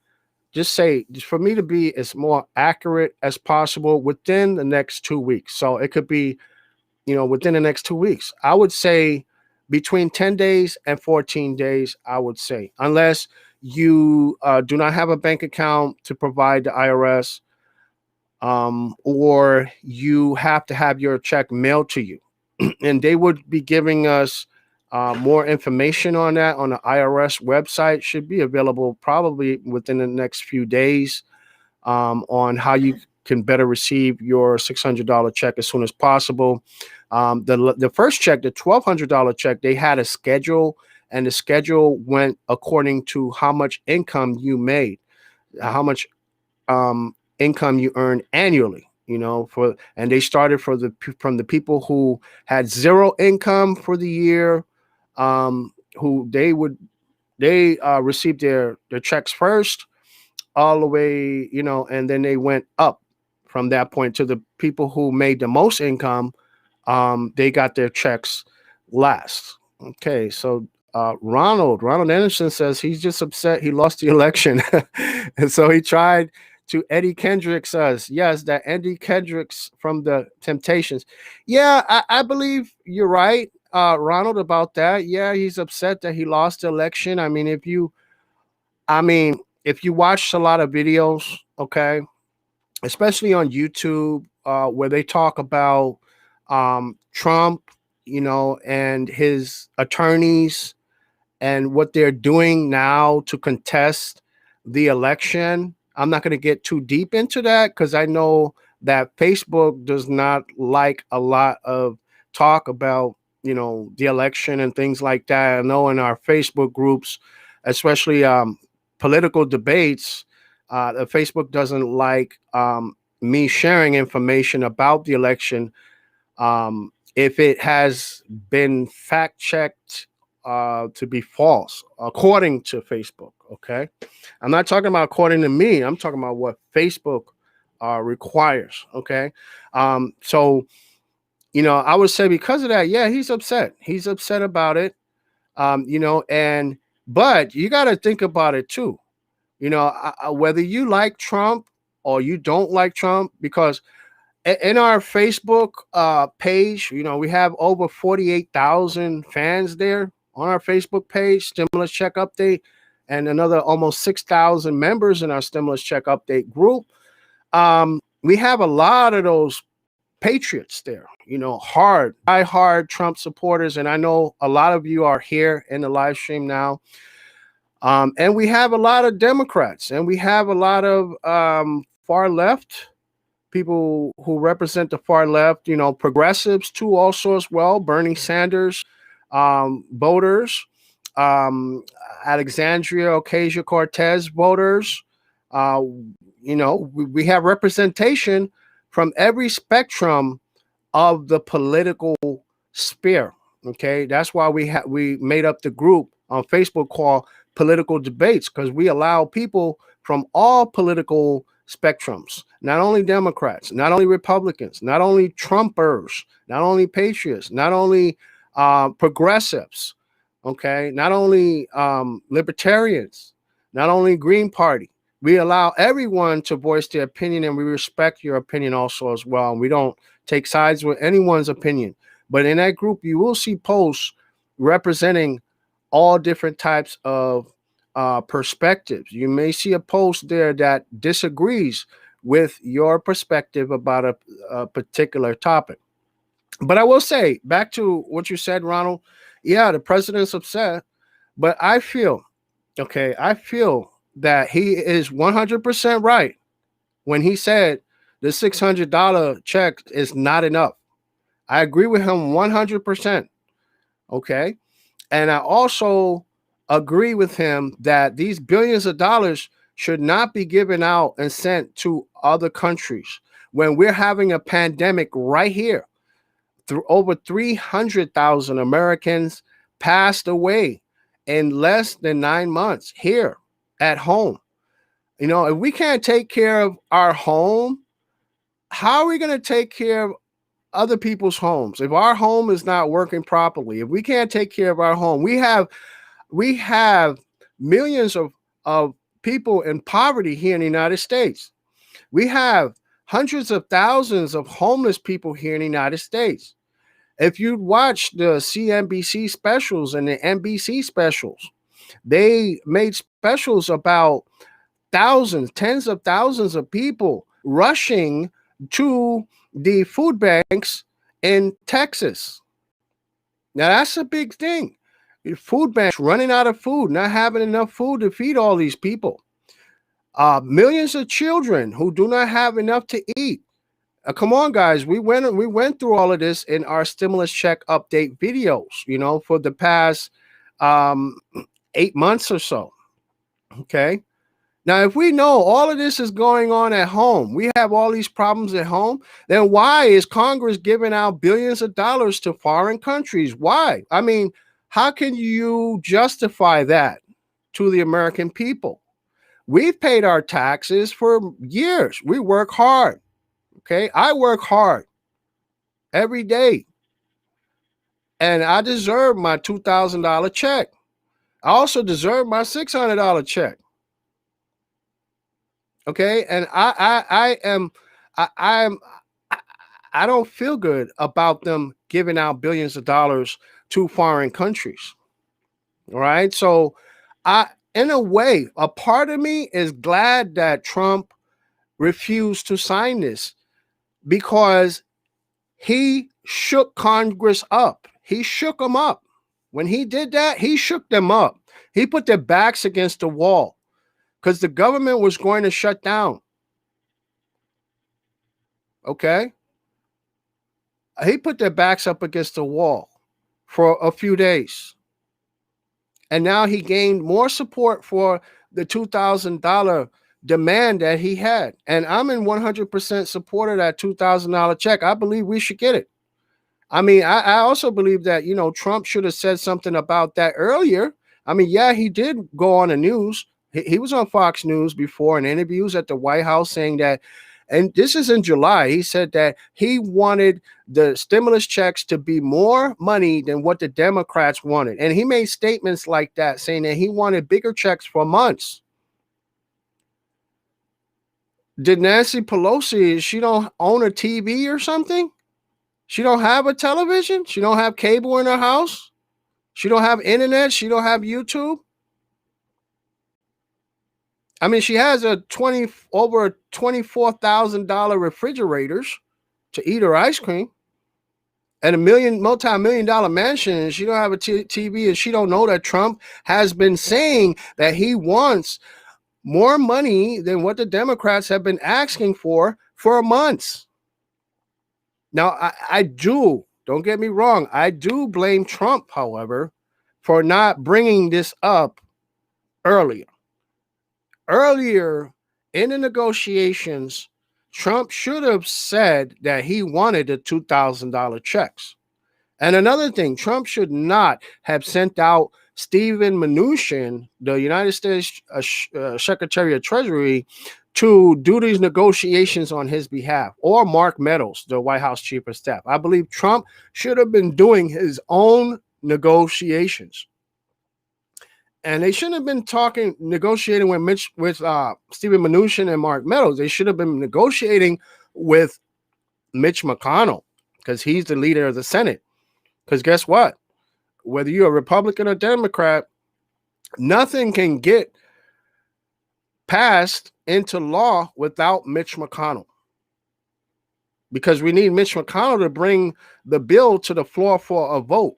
for me to be as more accurate as possible, within the next 2 weeks. So it could be, within the next 2 weeks. I would say between 10 days and 14 days, I would say, unless you do not have a bank account to provide the IRS, or you have to have your check mailed to you. And they would be giving us more information on that on the IRS website. Should be available probably within the next few days on how you can better receive your $600 check as soon as possible. The first check, the $1,200 check, they had a schedule, and the schedule went according to how much income you made, how much income you earned annually. And they started from the people who had zero income for the year, who they received their checks first, all the way, and then they went up from that point to the people who made the most income. They got their checks last. Okay, so Ronald Anderson says he's just upset he lost the election, and so he tried to Eddie Kendricks us. Yes, that Eddie Kendricks from the Temptations. Yeah, I believe you're right, Ronald, about that. Yeah, he's upset that he lost the election. I mean, if you watch a lot of videos, okay, especially on YouTube, where they talk about Trump, and his attorneys and what they're doing now to contest the election. I'm not going to get too deep into that because I know that Facebook does not like a lot of talk about, the election and things like that. I know in our Facebook groups, especially political debates, Facebook doesn't like me sharing information about the election if it has been fact checked to be false, according to Facebook. Okay. I'm not talking about according to me. I'm talking about what Facebook requires. Okay. So, I would say because of that, yeah, he's upset. He's upset about it. But you got to think about it too. Whether you like Trump or you don't like Trump, because in our Facebook page, we have over 48,000 fans there on our Facebook page, Stimulus Check Update, and another almost 6,000 members in our Stimulus Check Update group. We have a lot of those patriots there, hard Trump supporters. And I know a lot of you are here in the live stream now. And we have a lot of Democrats, and we have a lot of far left people who represent the far left, progressives too, also as well, Bernie Sanders voters, Alexandria Ocasio-Cortez voters. We have representation from every spectrum of the political sphere. Okay, that's why we made up the group on Facebook called Political Debates, because we allow people from all political spectrums, not only Democrats, not only Republicans, not only Trumpers, not only patriots, not only progressives, okay, not only libertarians, not only Green Party. We allow everyone to voice their opinion, and we respect your opinion also as well. And we don't take sides with anyone's opinion. But in that group, you will see posts representing all different types of perspectives. You may see a post there that disagrees with your perspective about a particular topic. But I will say, back to what you said, Ronald, yeah, the president's upset, but I feel that he is 100% right when he said the $600 check is not enough. I agree with him 100%. Okay. And I also agree with him that these billions of dollars should not be given out and sent to other countries when we're having a pandemic right here. Through over 300,000 Americans passed away in less than 9 months here at home. If we can't take care of our home, how are we going to take care of other people's homes? If our home is not working properly, if we can't take care of our home, we have millions of people in poverty here in the United States. We have hundreds of thousands of homeless people here in the United States. If you watch the CNBC specials and the NBC specials, they made specials about thousands, tens of thousands of people rushing to the food banks in Texas. Now, that's a big thing. Food banks running out of food, not having enough food to feed all these people. Millions of children who do not have enough to eat. Come on, guys. We went through all of this in our stimulus check update videos, for the past 8 months or so. Okay. Now, if we know all of this is going on at home, we have all these problems at home, then why is Congress giving out billions of dollars to foreign countries? Why? I mean, how can you justify that to the American people? We've paid our taxes for years. We work hard. Okay. I work hard every day, and I deserve my $2,000 check. I also deserve my $600 check. Okay. And I don't feel good about them giving out billions of dollars to foreign countries. All right. So in a way, a part of me is glad that Trump refused to sign this, because he shook Congress up. He shook them up. When he did that, he shook them up. He put their backs against the wall. because the government was going to shut down. Okay. He put their backs up against the wall for a few days. And now he gained more support for the $2,000 demand that he had. And I'm in 100% support of that $2,000 check. I believe we should get it. I mean, I also believe that, you know, Trump should have said something about that earlier. I mean, yeah, he did go on the news. He was on Fox News before in interviews at the White House saying that, and this is in July, he said that he wanted the stimulus checks to be more money than what the Democrats wanted. And he made statements like that, saying that he wanted bigger checks for months. Did Nancy Pelosi, she don't own a TV or something? She don't have a television? She don't have cable in her house? She don't have internet? She don't have YouTube? I mean, she has over $24,000 refrigerators to eat her ice cream and a multi-million-dollar mansion, and she don't have a TV, and she don't know that Trump has been saying that he wants more money than what the Democrats have been asking for months. Now, don't get me wrong, I do blame Trump, however, for not bringing this up earlier. Earlier in the negotiations, Trump should have said that he wanted the $2,000 checks. And another thing, Trump should not have sent out Steven Mnuchin, the United States Secretary of Treasury, to do these negotiations on his behalf, or Mark Meadows, the White House Chief of Staff. I believe Trump should have been doing his own negotiations. And they shouldn't have been negotiating with Steven Mnuchin and Mark Meadows. They should have been negotiating with Mitch McConnell, because he's the leader of the Senate. Because guess what? Whether you're a Republican or Democrat, nothing can get passed into law without Mitch McConnell. Because we need Mitch McConnell to bring the bill to the floor for a vote.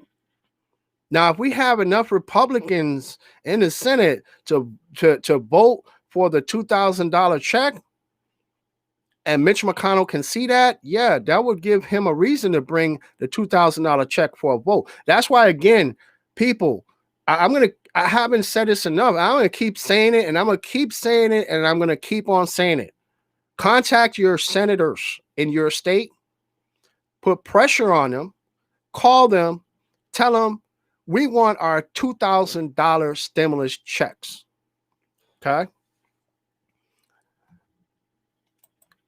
Now, if we have enough Republicans in the Senate to vote for the $2,000 check, and Mitch McConnell can see that, yeah, that would give him a reason to bring the $2,000 check for a vote. That's why, again, people, I haven't said this enough. I'm going to keep saying it, and I'm going to keep saying it, and I'm going to keep on saying it. Contact your senators in your state, put pressure on them, call them, tell them, we want our $2,000 stimulus checks. Okay.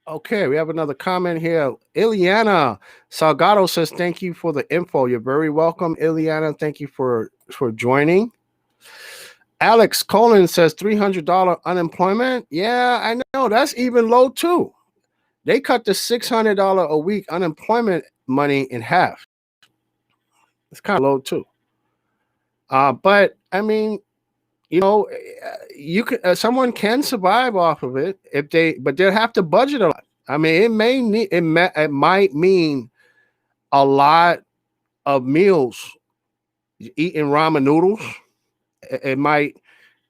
Okay, we have another comment here. Ileana Salgado says, thank you for the info. You're very welcome, Ileana. Thank you for joining. Alex Collins says $300 unemployment. Yeah, I know. That's even low, too. They cut the $600 a week unemployment money in half. It's kind of low, too. But I mean, you know, you can someone can survive off of it but they'll have to budget a lot. I mean, it might mean a lot of meals, eating ramen noodles. It might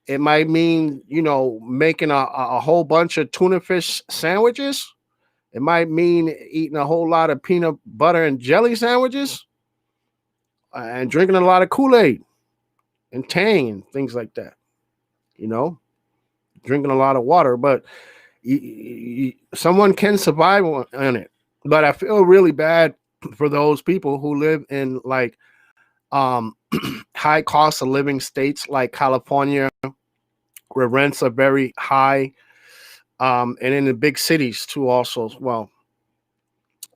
mean, you know, making a whole bunch of tuna fish sandwiches. It might mean eating a whole lot of peanut butter and jelly sandwiches, and drinking a lot of Kool-Aid and Tang and things like that, you know, drinking a lot of water, but someone can survive on it. But I feel really bad for those people who live in like high cost of living states like California, where rents are very high, and in the big cities too also as well.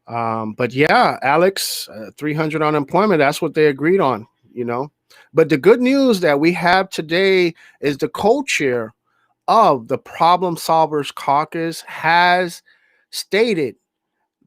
But yeah, Alex, 300 unemployment, that's what they agreed on, you know. But the good news that we have today is the co-chair of the Problem Solvers Caucus has stated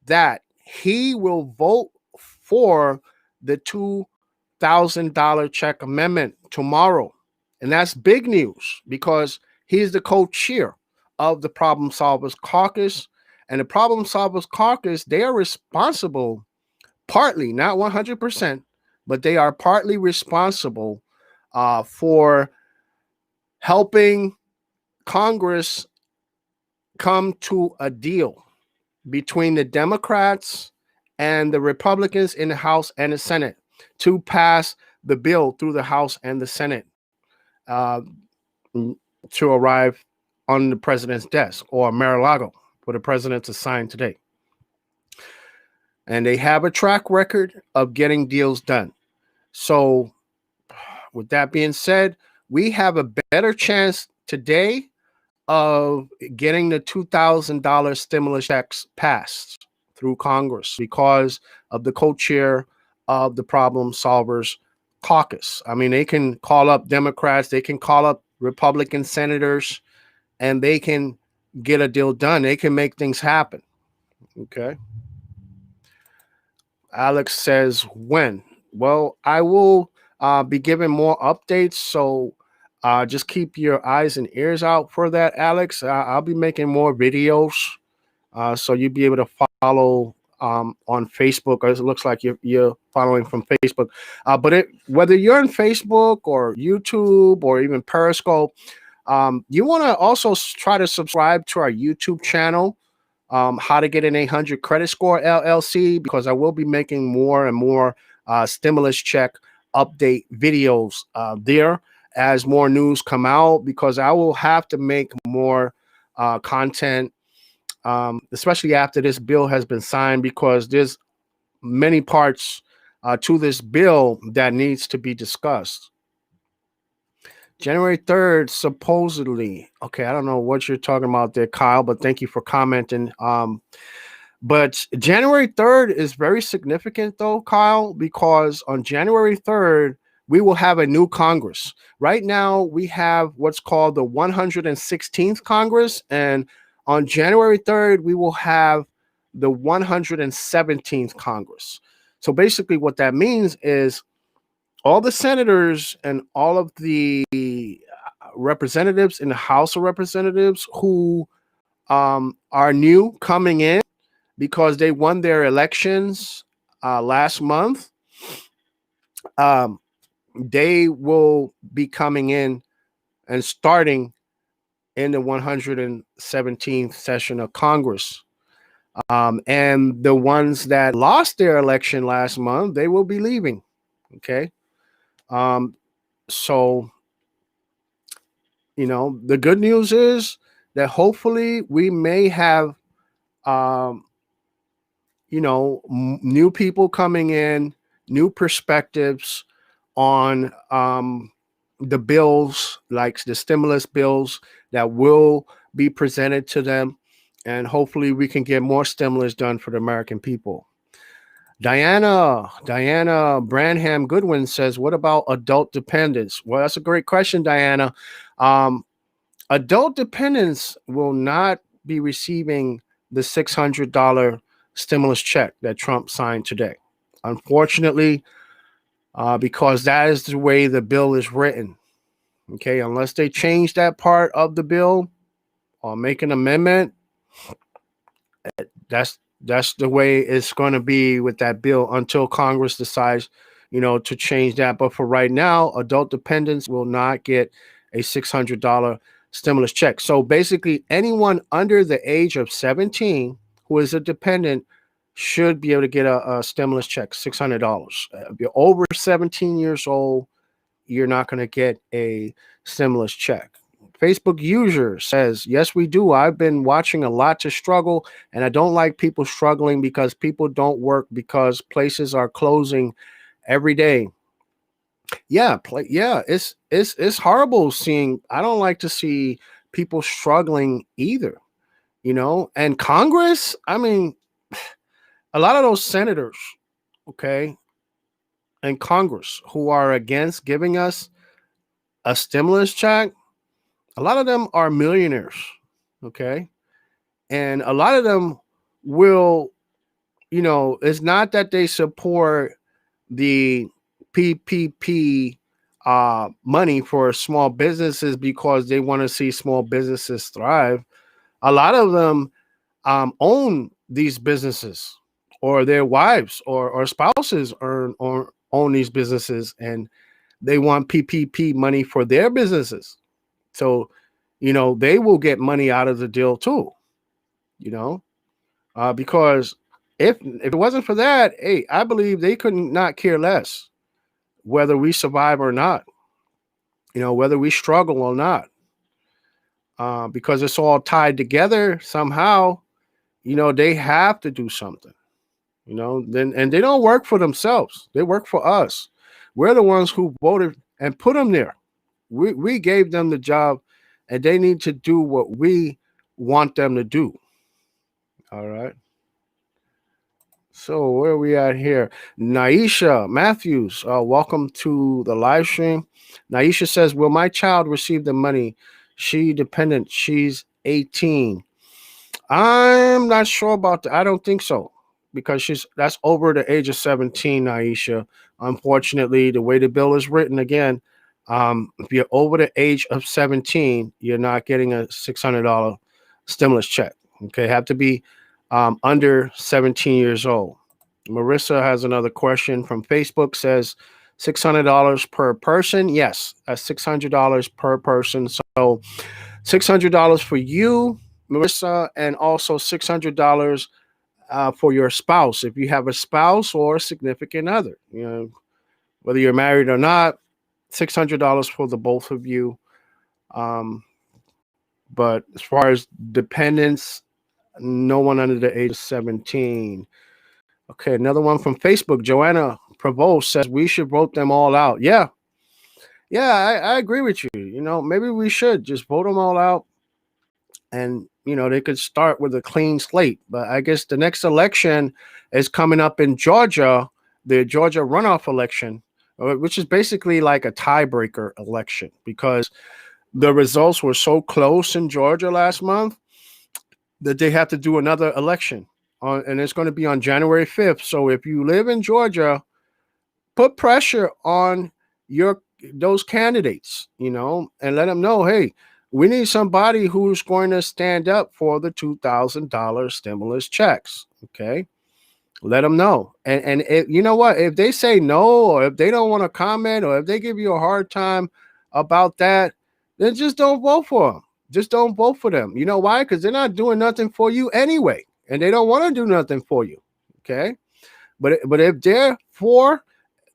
that he will vote for the $2,000 check amendment tomorrow. And that's big news because he's the co-chair of the Problem Solvers Caucus. And the Problem Solvers Caucus, they are responsible, partly, not 100%, but they are partly responsible for helping Congress come to a deal between the Democrats and the Republicans in the House and the Senate to pass the bill through the House and the Senate uh, to arrive on the president's desk or Mar-a-Lago for the president to sign today. And they have a track record of getting deals done. So with that being said, we have a better chance today of getting the $2,000 stimulus checks passed through Congress because of the co-chair of the Problem Solvers Caucus. I mean, they can call up Democrats, they can call up Republican senators, and they can get a deal done. They can make things happen. Okay. Alex says when? Well, I will be giving more updates. So just keep your eyes and ears out for that, Alex. I'll be making more videos. So you'll be able to follow on Facebook. It looks like you're following from Facebook. But whether you're on Facebook or YouTube or even Periscope, you want to also try to subscribe to our YouTube channel. How to get an 800 credit score LLC, because I will be making more and more stimulus check update videos there as more news come out, because I will have to make more content, especially after this bill has been signed, because there's many parts to this bill that needs to be discussed. January 3rd, supposedly. Okay, I don't know what you're talking about there, Kyle, but thank you for commenting. But January 3rd is very significant, though, Kyle, because on January 3rd, we will have a new Congress. Right now, we have what's called the 116th Congress, and on January 3rd, we will have the 117th Congress. So basically what that means is all the senators and all of the representatives in the House of Representatives who are new coming in because they won their elections last month, they will be coming in and starting in the 117th session of Congress. And the ones that lost their election last month, they will be leaving. Okay. So, you know, the good news is that hopefully we may have, you know, new people coming in, new perspectives on the bills, like the stimulus bills that will be presented to them. And hopefully we can get more stimulus done for the American people. Diana Branham Goodwin says, what about adult dependents? Well, that's a great question, Diana. Adult dependents will not be receiving the $600 stimulus check that Trump signed today. Unfortunately, because that is the way the bill is written. Okay, unless they change that part of the bill or make an amendment, that's the way it's going to be with that bill until Congress decides, you know, to change that. But for right now, adult dependents will not get a $600 stimulus check. So basically, anyone under the age of 17 who is a dependent should be able to get a stimulus check, $600. If you're over 17 years old, you're not going to get a stimulus check. Facebook user says, yes, we do. I've been watching a lot to struggle, and I don't like people struggling because people don't work because places are closing every day. Yeah, it's horrible seeing. I don't like to see people struggling either, you know. And Congress, I mean, a lot of those senators, okay, and Congress who are against giving us a stimulus check, a lot of them are millionaires, okay? And a lot of them will, you know, it's not that they support the PPP money for small businesses because they want to see small businesses thrive. A lot of them own these businesses, or their wives or spouses own these businesses, and they want PPP money for their businesses. So they will get money out of the deal too, because if it wasn't for that, hey, I believe they could not care less whether we survive or not, whether we struggle or not, because it's all tied together somehow. They have to do something, then, and they don't work for themselves. They work for us. We're the ones who voted and put them there. We gave them the job, and they need to do what we want them to do. All right. So where are we at here? Naisha Matthews, welcome to the live stream. Naisha says, will my child receive the money? She dependent. She's 18. I'm not sure about that. I don't think so, because that's over the age of 17, Naisha. Unfortunately, the way the bill is written, again, if you're over the age of 17, you're not getting a $600 stimulus check. Okay, have to be under 17 years old. Marissa has another question from Facebook, says $600 per person. Yes, that's $600 per person. So $600 for you, Marissa, and also $600 for your spouse, if you have a spouse or a significant other. Whether you're married or not, $600 for the both of you. But as far as dependents, no one under the age of 17. Okay, another one from Facebook. Joanna Provost says we should vote them all out. Yeah, I agree with you. Maybe we should just vote them all out, and they could start with a clean slate. But I guess the next election is coming up in Georgia, the Georgia runoff election, which is basically like a tiebreaker election, because the results were so close in Georgia last month that they have to do another election and it's going to be on January 5th. So if you live in Georgia, put pressure on those candidates, and let them know, hey, we need somebody who's going to stand up for the $2,000 stimulus checks. Okay, let them know. And you know what? If they say no, or if they don't want to comment, or if they give you a hard time about that, then just don't vote for them. Just don't vote for them. You know why? Because they're not doing nothing for you anyway, and they don't want to do nothing for you. Okay, but if they're for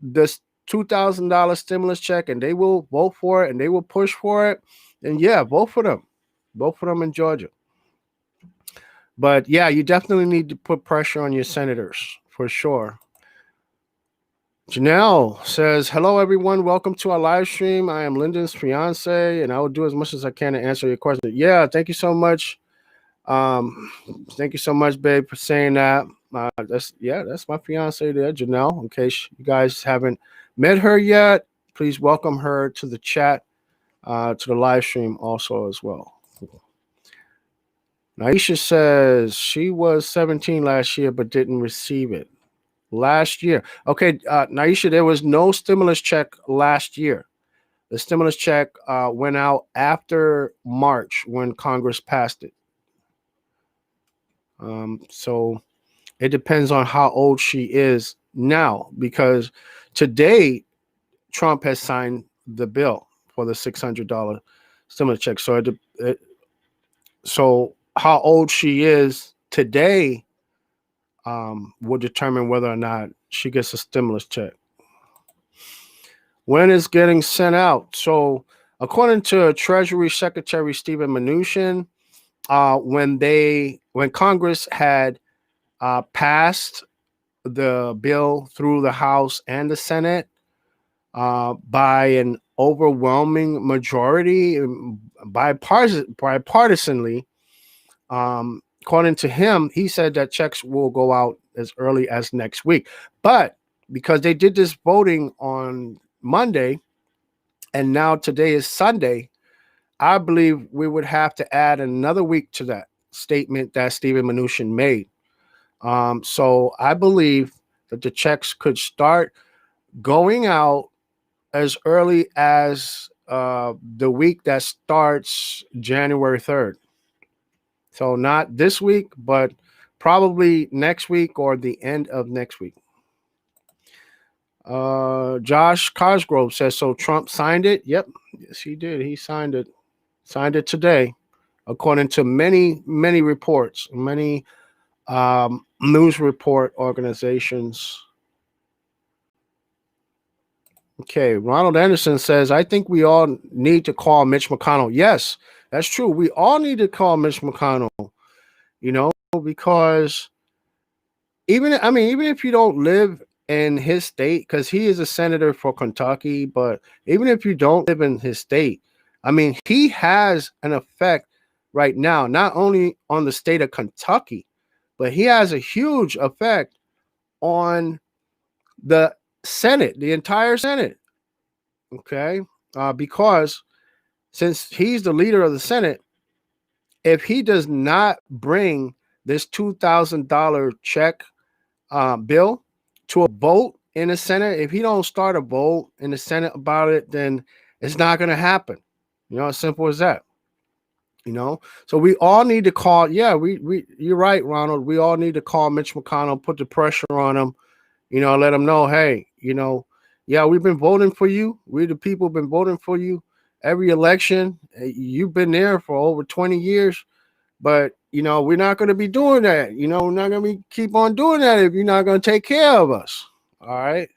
this $2,000 stimulus check and they will vote for it and they will push for it, then yeah, vote for them. Vote for them in Georgia. But yeah, you definitely need to put pressure on your senators for sure. Janelle says, hello, everyone. Welcome to our live stream. I am Lyndon's fiance, and I will do as much as I can to answer your question. Yeah, thank you so much. Thank you so much, babe, for saying that. That's my fiance there, Janelle. In case you guys haven't met her yet, please welcome her to the chat, to the live stream also as well. Naisha says she was 17 last year but didn't receive it. Last year. Okay, Naisha, there was no stimulus check last year. The stimulus check went out after March when Congress passed it. So it depends on how old she is now, because today Trump has signed the bill for the $600 stimulus check. So how old she is today will determine whether or not she gets a stimulus check. When it's getting sent out. So according to Treasury Secretary Steven Mnuchin, when Congress had passed the bill through the House and the Senate by an overwhelming majority, bipartisanly, according to him, he said that checks will go out as early as next week. But because they did this voting on Monday, and now today is Sunday, I believe we would have to add another week to that statement that Steven Mnuchin made. So I believe that the checks could start going out as early as the week that starts January 3rd. So not this week, but probably next week or the end of next week. Josh Cosgrove says, so Trump signed it? Yep. Yes, he did. He signed it. Signed it today, according to many reports, many news report organizations. Okay, Ronald Anderson says, I think we all need to call Mitch McConnell. Yes, that's true. We all need to call Mitch McConnell, because even if you don't live in his state, because he is a senator for Kentucky, but even if you don't live in his state, he has an effect right now, not only on the state of Kentucky, but he has a huge effect on the Senate, the entire Senate. Okay, because since he's the leader of the Senate, if he does not bring this $2,000 check bill to a vote in the Senate, if he don't start a vote in the Senate about it, then it's not going to happen. As simple as that. So we all need to call. Yeah, you're right, Ronald. We all need to call Mitch McConnell, put the pressure on him. Let him know, hey, yeah, we've been voting for you. We the people have been voting for you every election. You've been there for over 20 years, but we're not going to be doing that. We're not going to keep on doing that if you're not going to take care of us. All right.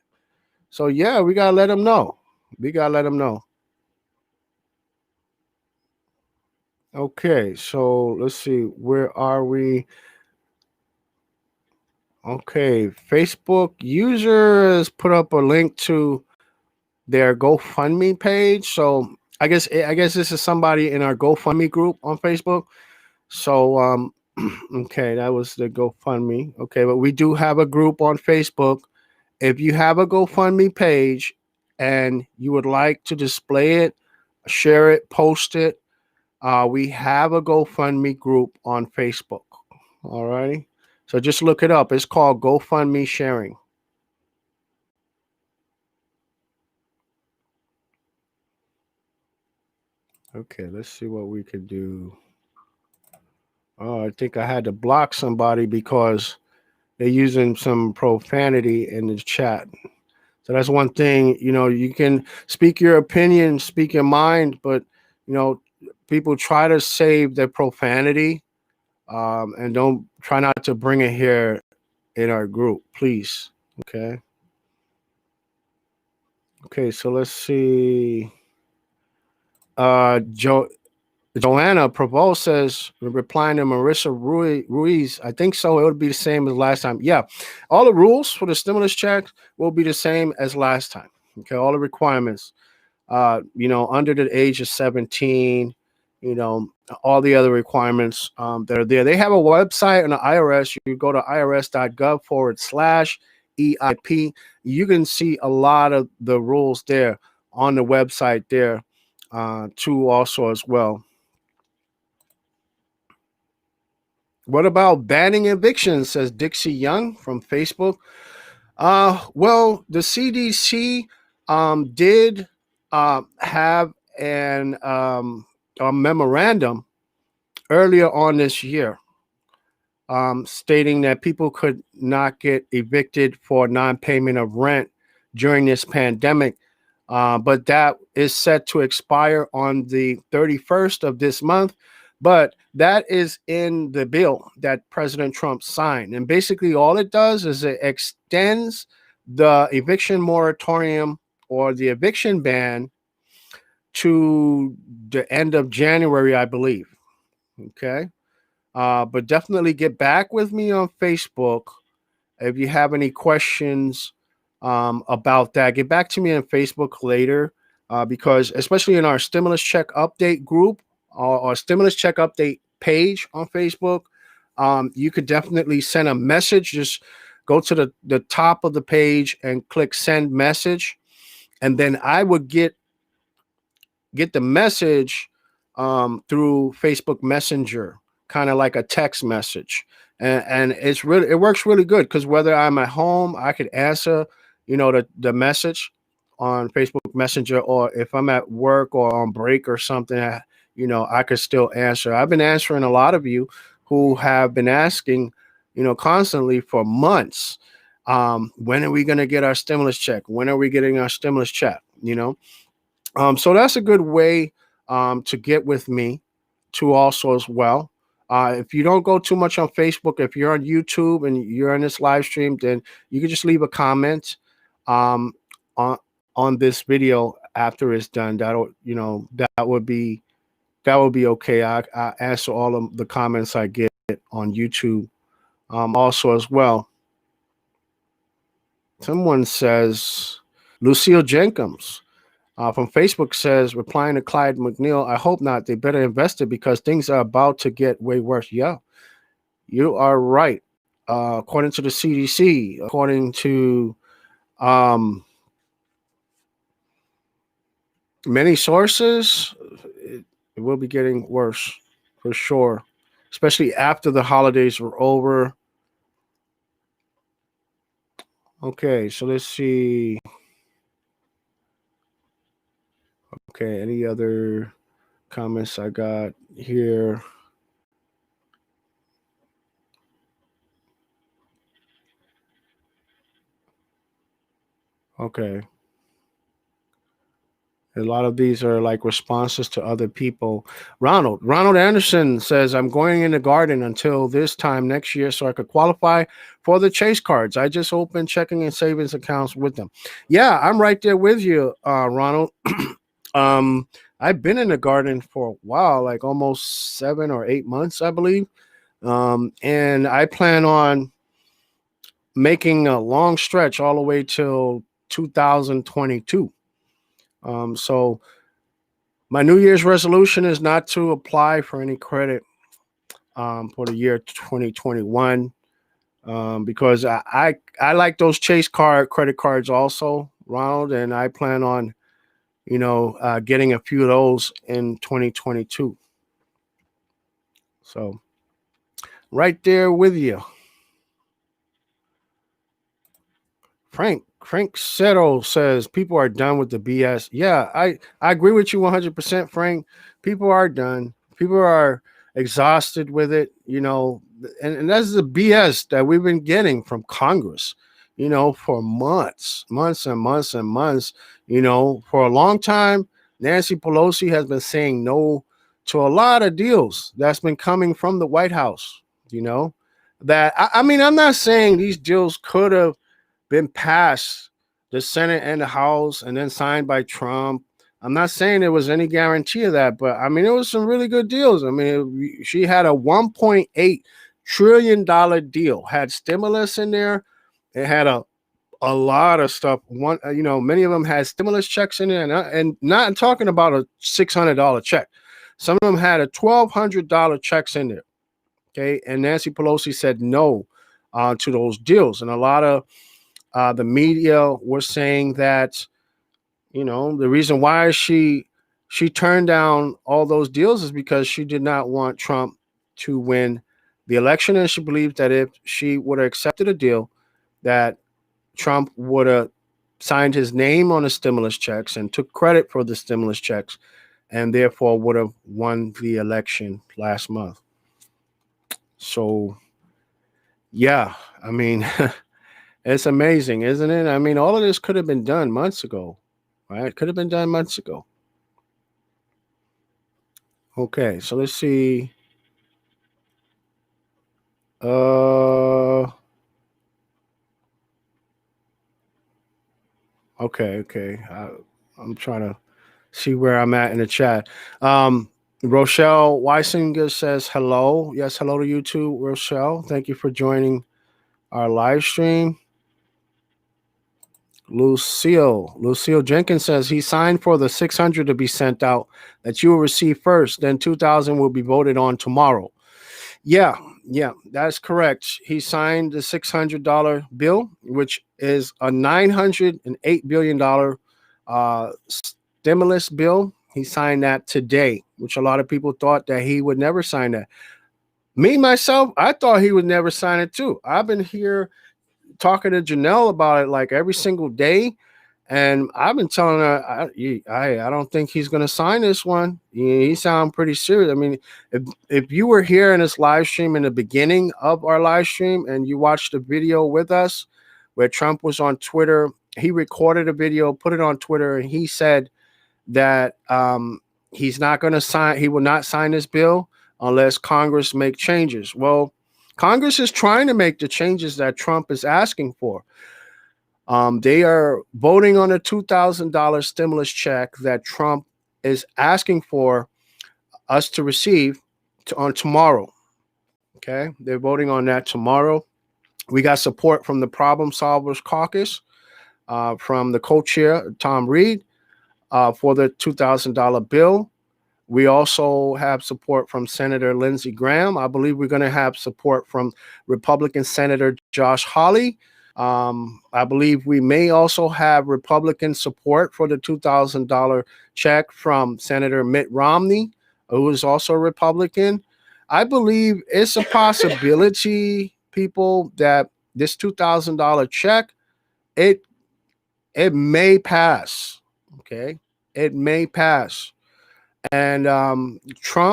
So yeah, we gotta let them know. Okay, so let's see. Where are we? Okay, Facebook users put up a link to their GoFundMe page. So I guess this is somebody in our GoFundMe group on Facebook. So okay, that was the GoFundMe. Okay, but we do have a group on Facebook. If you have a GoFundMe page and you would like to display it, share it, post it, we have a GoFundMe group on Facebook. All righty. So just look it up. It's called GoFundMe Sharing. Okay, let's see what we could do. Oh, I think I had to block somebody because they're using some profanity in the chat. So that's one thing, you can speak your opinion, speak your mind, but, people try to save their profanity and don't try not to bring it here in our group, please. Okay. Okay, so let's see. Joanna Provo says, replying to Marissa Ruiz, I think so. It would be the same as last time. Yeah, all the rules for the stimulus check will be the same as last time. Okay, all the requirements, under the age of 17, all the other requirements that are there. They have a website on the IRS. You go to irs.gov/EIP. You can see a lot of the rules there on the website there too also as well. What about banning evictions, says Dixie Young from Facebook. Well, the CDC did have a memorandum earlier on this year stating that people could not get evicted for non-payment of rent during this pandemic. But that is set to expire on the 31st of this month. But that is in the bill that President Trump signed. And basically all it does is it extends the eviction moratorium or the eviction ban to the end of January, I believe. Okay. But definitely get back with me on Facebook if you have any questions about that. Get back to me on Facebook later because especially in our stimulus check update group or stimulus check update page on Facebook, you could definitely send a message. Just go to the top of the page and click send message. And then I would get the message through Facebook Messenger, kind of like a text message. And it works really good because whether I'm at home, I could answer, the message on Facebook Messenger, or if I'm at work or on break or something, I could still answer. I've been answering a lot of you who have been asking, constantly for months, when are we going to get our stimulus check? When are we getting our stimulus check? So that's a good way to get with me too also as well. If you don't go too much on Facebook, if you're on YouTube and you're in this live stream, then you can just leave a comment on this video after it's done. That'll, that would be okay. I answer all of the comments I get on YouTube also as well. Someone says, Lucille Jenkins from Facebook says, replying to Clyde McNeil, I hope not. They better invest it because things are about to get way worse. Yeah, you are right. According to the CDC, according to many sources, it will be getting worse for sure, especially after the holidays were over. Okay, so let's see. Okay, any other comments I got here? Okay. A lot of these are like responses to other people. Ronald Anderson says, I'm going in the garden until this time next year so I could qualify for the Chase cards. I just opened checking and savings accounts with them. Yeah, I'm right there with you, Ronald. I've been in the garden for a while, like almost 7 or 8 months, I believe. And I plan on making a long stretch all the way till 2022. So my New Year's resolution is not to apply for any credit for the year 2021 because I like those Chase credit cards also, Ronald, and I plan on getting a few of those in 2022. So right there with you. Frank Settle says people are done with the BS. Yeah, I agree with you 100%, Frank. People are done. People are exhausted with it, and that's the BS that we've been getting from Congress, for months and months and months. For a long time, Nancy Pelosi has been saying no to a lot of deals that's been coming from the White House, that I mean, I'm not saying these deals could have been passed the Senate and the House and then signed by Trump. I'm not saying there was any guarantee of that, but I mean, it was some really good deals. I mean, she had a $1.8 trillion deal, had stimulus in there. It had a lot of stuff. Many of them had stimulus checks in there, and not talking about a $600 check. Some of them had a $1,200 checks in there. Okay. And Nancy Pelosi said no to those deals. And a lot of the media were saying that, the reason why she turned down all those deals is because she did not want Trump to win the election. And she believed that if she would have accepted a deal, that Trump would have signed his name on the stimulus checks and took credit for the stimulus checks and therefore would have won the election last month. So, yeah, I mean, it's amazing, isn't it? I mean, all of this could have been done months ago, right? Could have been done months ago. Okay, so let's see. Okay. I'm trying to see where I'm at in the chat. Rochelle Weisinger says hello. Yes, hello to you too, Rochelle. Thank you for joining our live stream. Lucille Jenkins says he signed for the 600 to be sent out that you will receive first, then 2,000 will be voted on tomorrow. Yeah, that's correct. He signed the $600 bill, which is a $908 billion stimulus bill. He signed that today, which a lot of people thought that he would never sign that. Me, myself, I thought he would never sign it too. I've been here talking to Janelle about it like every single day. And I've been telling her, I don't think he's going to sign this one. He sounds pretty serious. I mean, if you were here in this live stream in the beginning of our live stream and you watched the video with us where Trump was on Twitter, he recorded a video, put it on Twitter, and he said that he's not going to sign. He will not sign this bill unless Congress make changes. Well, Congress is trying to make the changes that Trump is asking for. They are voting on a $2,000 stimulus check that Trump is asking for us to receive on tomorrow. Okay, they're voting on that tomorrow. We got support from the Problem Solvers Caucus, from the co-chair Tom Reed, for the $2,000 bill. We also have support from Senator Lindsey Graham. I believe we're going to have support from Republican Senator Josh Hawley. I believe we may also have Republican support for the $2,000 check from Senator Mitt Romney, who is also a Republican. I believe it's a possibility, people, that this $2,000 check, it may pass. Okay, it may pass. And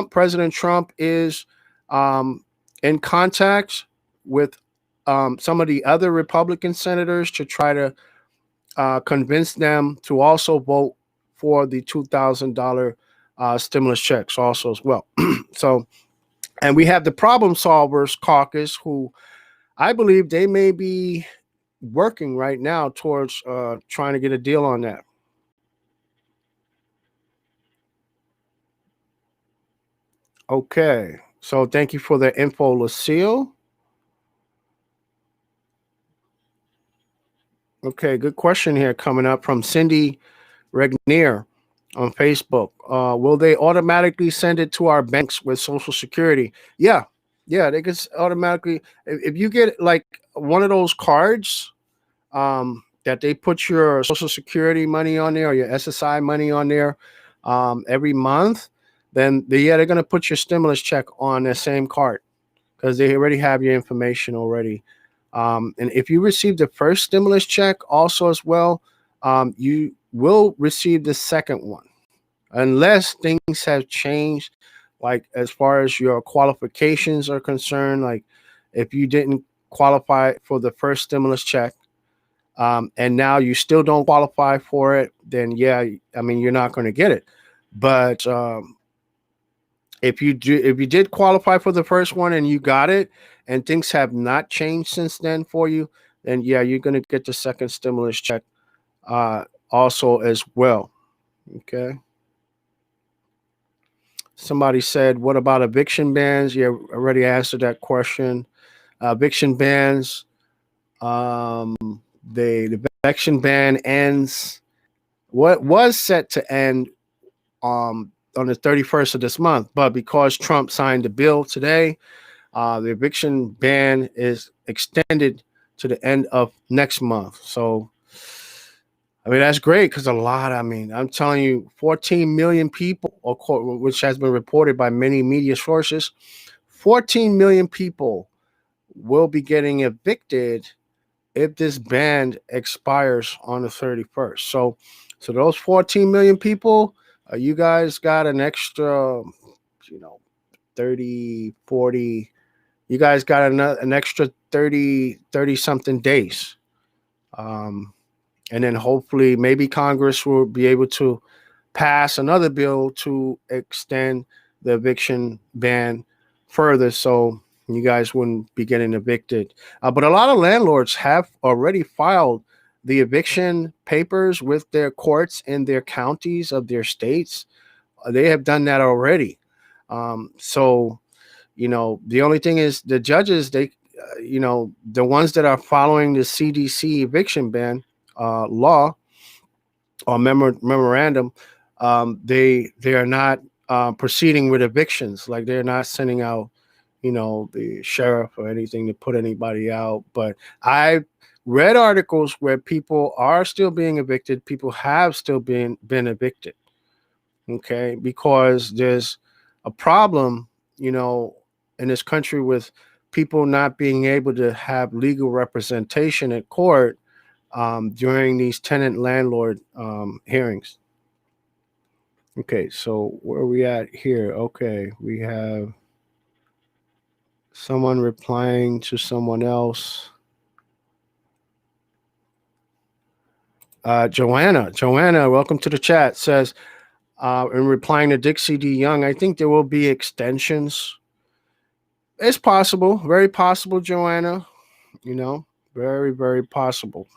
President Trump is in contact with some of the other Republican senators to try to convince them to also vote for the $2,000 stimulus checks also as well. So, and we have the Problem Solvers Caucus, who I believe they may be working right now towards trying to get a deal on that. Okay, so thank you for the info, Lucille. Okay, good question here coming up from Cindy Regnier on Facebook. Will they automatically send it to our banks with Social Security? Yeah, they can automatically. If you get like one of those cards that they put your Social Security money on there or your SSI money on there every month, then they're going to put your stimulus check on that same card because they already have your information already. And if you receive the first stimulus check also as well, you will receive the second one unless things have changed, like as far as your qualifications are concerned. Like if you didn't qualify for the first stimulus check, and now you still don't qualify for it, then yeah, I mean, you're not going to get it. But if you did qualify for the first one and you got it, and things have not changed since then for you, then yeah, you're going to get the second stimulus check also as well. Okay. Somebody said, what about eviction bans? Yeah, already answered that question. Eviction bans, the eviction ban ends, what was set to end on the 31st of this month, but because Trump signed the bill today, the eviction ban is extended to the end of next month. So, I mean, that's great because I'm telling you, 14 million people, which has been reported by many media sources, 14 million people will be getting evicted if this ban expires on the 31st. So those 14 million people, you guys got an extra, 30, 40, you guys got an extra 30 something days. And then hopefully maybe Congress will be able to pass another bill to extend the eviction ban further so you guys wouldn't be getting evicted. But a lot of landlords have already filed the eviction papers with their courts in their counties of their states. They have done that already. So, the only thing is the judges, the ones that are following the CDC eviction ban law or memorandum, they are not proceeding with evictions. Like they're not sending out, the sheriff or anything to put anybody out. But I read articles where people are still being evicted. People have still been evicted. Okay, because there's a problem, in this country with people not being able to have legal representation at court during these tenant landlord hearings. Okay, so where are we at here? Okay, we have someone replying to someone else. Joanna, welcome to the chat, says, in replying to Dixie D. Young, I think there will be extensions. It's possible, very possible, Joanna. You know, very, very possible.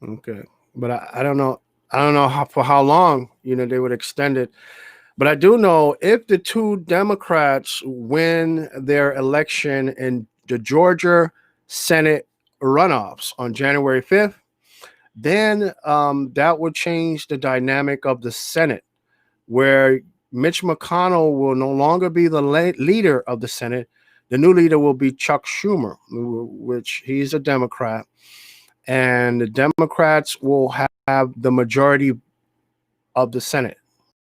Okay, but I don't know. I don't know for how long, they would extend it. But I do know if the two Democrats win their election in the Georgia Senate runoffs on January 5th, then that would change the dynamic of the Senate, where Mitch McConnell will no longer be the leader of the Senate. The new leader will be Chuck Schumer, which he's a Democrat. And the Democrats will have the majority of the Senate.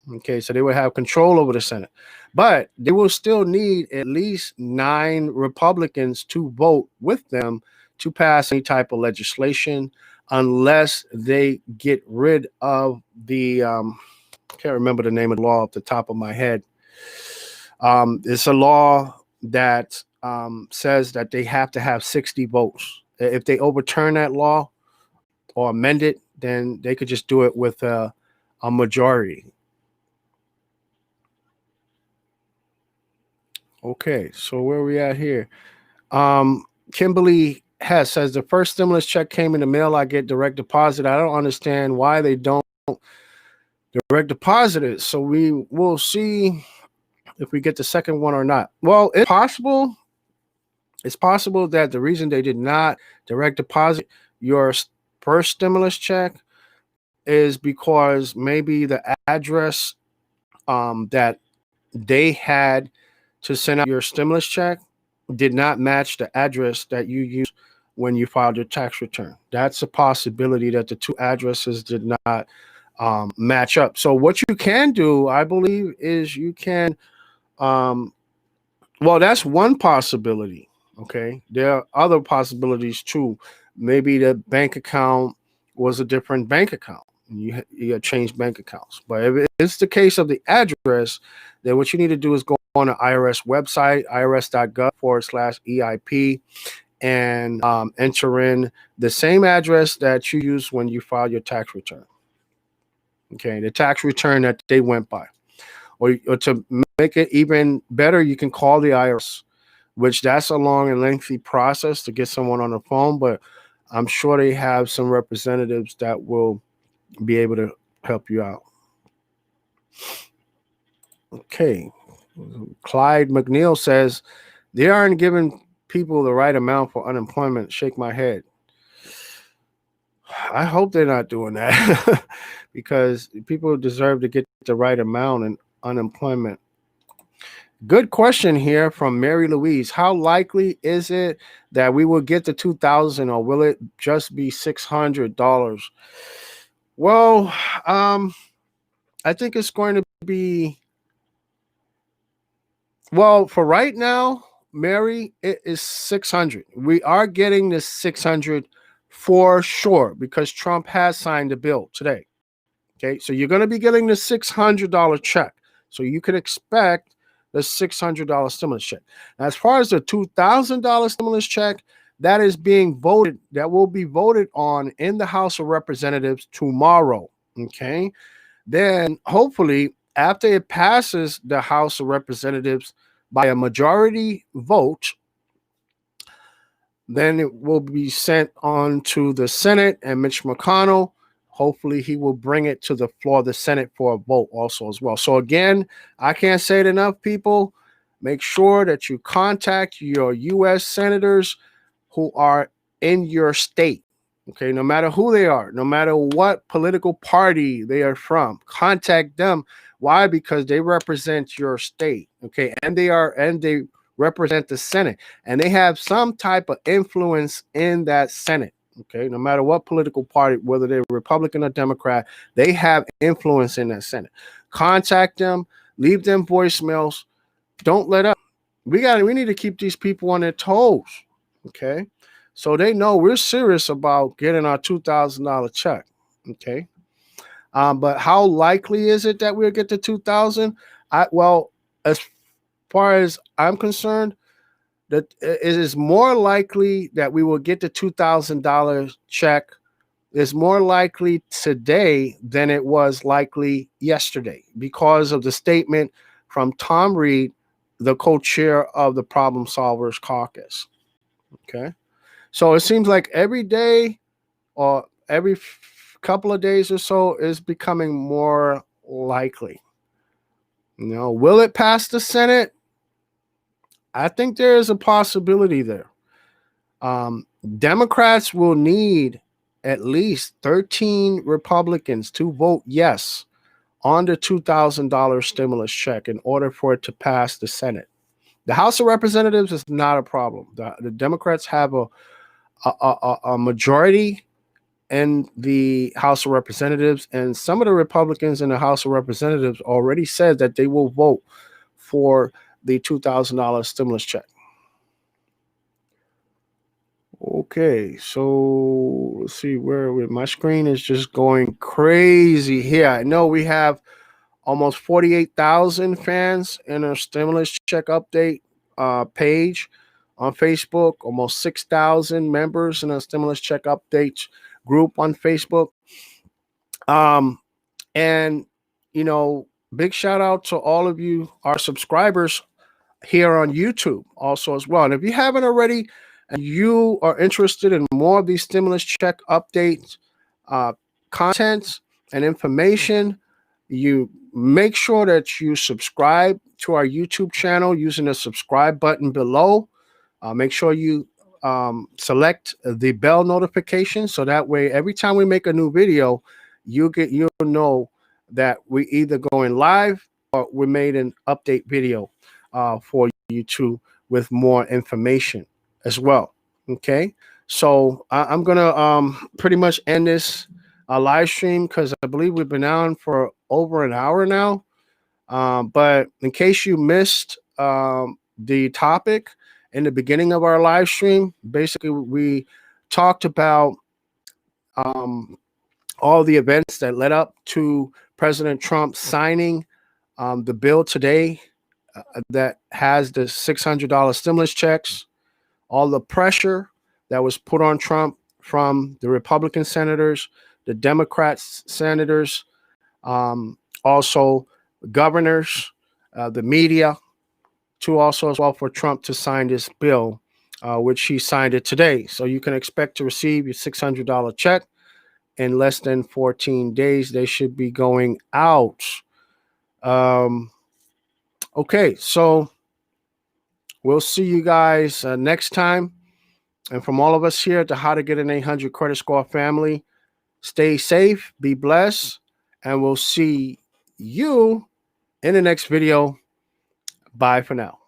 Okay, so they would have control over the Senate. But they will still need at least 9 Republicans to vote with them to pass any type of legislation, unless they get rid of the I can't remember the name of the law off the top of my head. It's a law that says that they have to have 60 votes. If they overturn that law or amend it, then they could just do it with a majority. Okay, so where are we at here? Kimberly Hess says the first stimulus check came in the mail. I get direct deposit. I don't understand why they don't direct deposit it. So we will see if we get the second one or not. Well, it's possible. It's possible that the reason they did not direct deposit your first stimulus check is because maybe the address that they had to send out your stimulus check did not match the address that you used when you filed your tax return. That's a possibility that the two addresses did not match up. So what you can do, I believe, is you can, well, that's one possibility. Okay. There are other possibilities too. Maybe the bank account was a different bank account. You changed bank accounts. But if it's the case of the address, then what you need to do is go on the IRS website, irs.gov/EIP, and enter in the same address that you used when you filed your tax return. Okay, the tax return that they went by. Or to make it even better, you can call the IRS, which that's a long and lengthy process to get someone on the phone, but I'm sure they have some representatives that will be able to help you out. Okay. Clyde McNeil says they aren't giving people the right amount for unemployment. Shake my head. I hope they're not doing that because people deserve to get the right amount in unemployment. Good question here from Mary Louise. How likely is it that we will get the $2,000 or will it just be $600? Well, I think it's going to be, well, for right now, Mary, it is 600. We are getting this 600 for sure because Trump has signed the bill today. Okay, so you're going to be getting the $600 check. So you can expect the $600 stimulus check. Now, as far as the $2,000 stimulus check, that is being voted, that will be voted on in the House of Representatives tomorrow. Okay, then hopefully after it passes the House of Representatives by a majority vote, then it will be sent on to the Senate, and Mitch McConnell, hopefully he will bring it to the floor of the Senate for a vote also as well. So again, I can't say it enough, people. Make sure that you contact your U.S. senators who are in your state. Okay, no matter who they are, no matter what political party they are from, contact them. Why? Because they represent your state. Okay, and they represent the Senate, and they have some type of influence in that Senate. Okay, no matter what political party, whether they're Republican or Democrat, they have influence in that Senate. Contact them, leave them voicemails. Don't let up. We need to keep these people on their toes. Okay, so they know we're serious about getting our $2,000 check. Okay, but how likely is it that we'll get the $2,000? Well, as far as I'm concerned, that it is more likely that we will get the $2,000 check is more likely today than it was likely yesterday because of the statement from Tom Reed, the co-chair of the Problem Solvers Caucus. Okay. So it seems like every day or every couple of days or so is becoming more likely. You know, will it pass the Senate? I think there is a possibility there. Democrats will need at least 13 Republicans to vote yes on the $2,000 stimulus check in order for it to pass the Senate. The House of Representatives is not a problem. The Democrats have a majority in the House of Representatives, and some of the Republicans in the House of Representatives already said that they will vote for the $2,000 stimulus check. Okay, so let's see where my screen is just going crazy here. I know we have almost 48,000 fans in our stimulus check update page on Facebook, almost 6,000 members in a stimulus check updates group on Facebook. And, you know, big shout out to all of you, our subscribers here on YouTube also as well. And if you haven't already, and you are interested in more of these stimulus check updates, content and information, you make sure that you subscribe to our YouTube channel using the subscribe button below. Make sure you select the bell notification so that way every time we make a new video, you'll know that we either going live or we made an update video for you too with more information as well. Okay, so I'm gonna pretty much end this live stream because I believe we've been on for over an hour now. But in case you missed the topic in the beginning of our live stream, basically we talked about all the events that led up to President Trump signing the bill today that has the $600 stimulus checks, all the pressure that was put on Trump from the Republican senators, the Democrat senators, also governors, the media, to also as well for Trump to sign this bill, which he signed it today. So you can expect to receive your $600 check in less than 14 days. They should be going out. Okay, so we'll see you guys next time. And from all of us here at the How to Get an 800 Credit Score family, stay safe, be blessed, and we'll see you in the next video. Bye for now.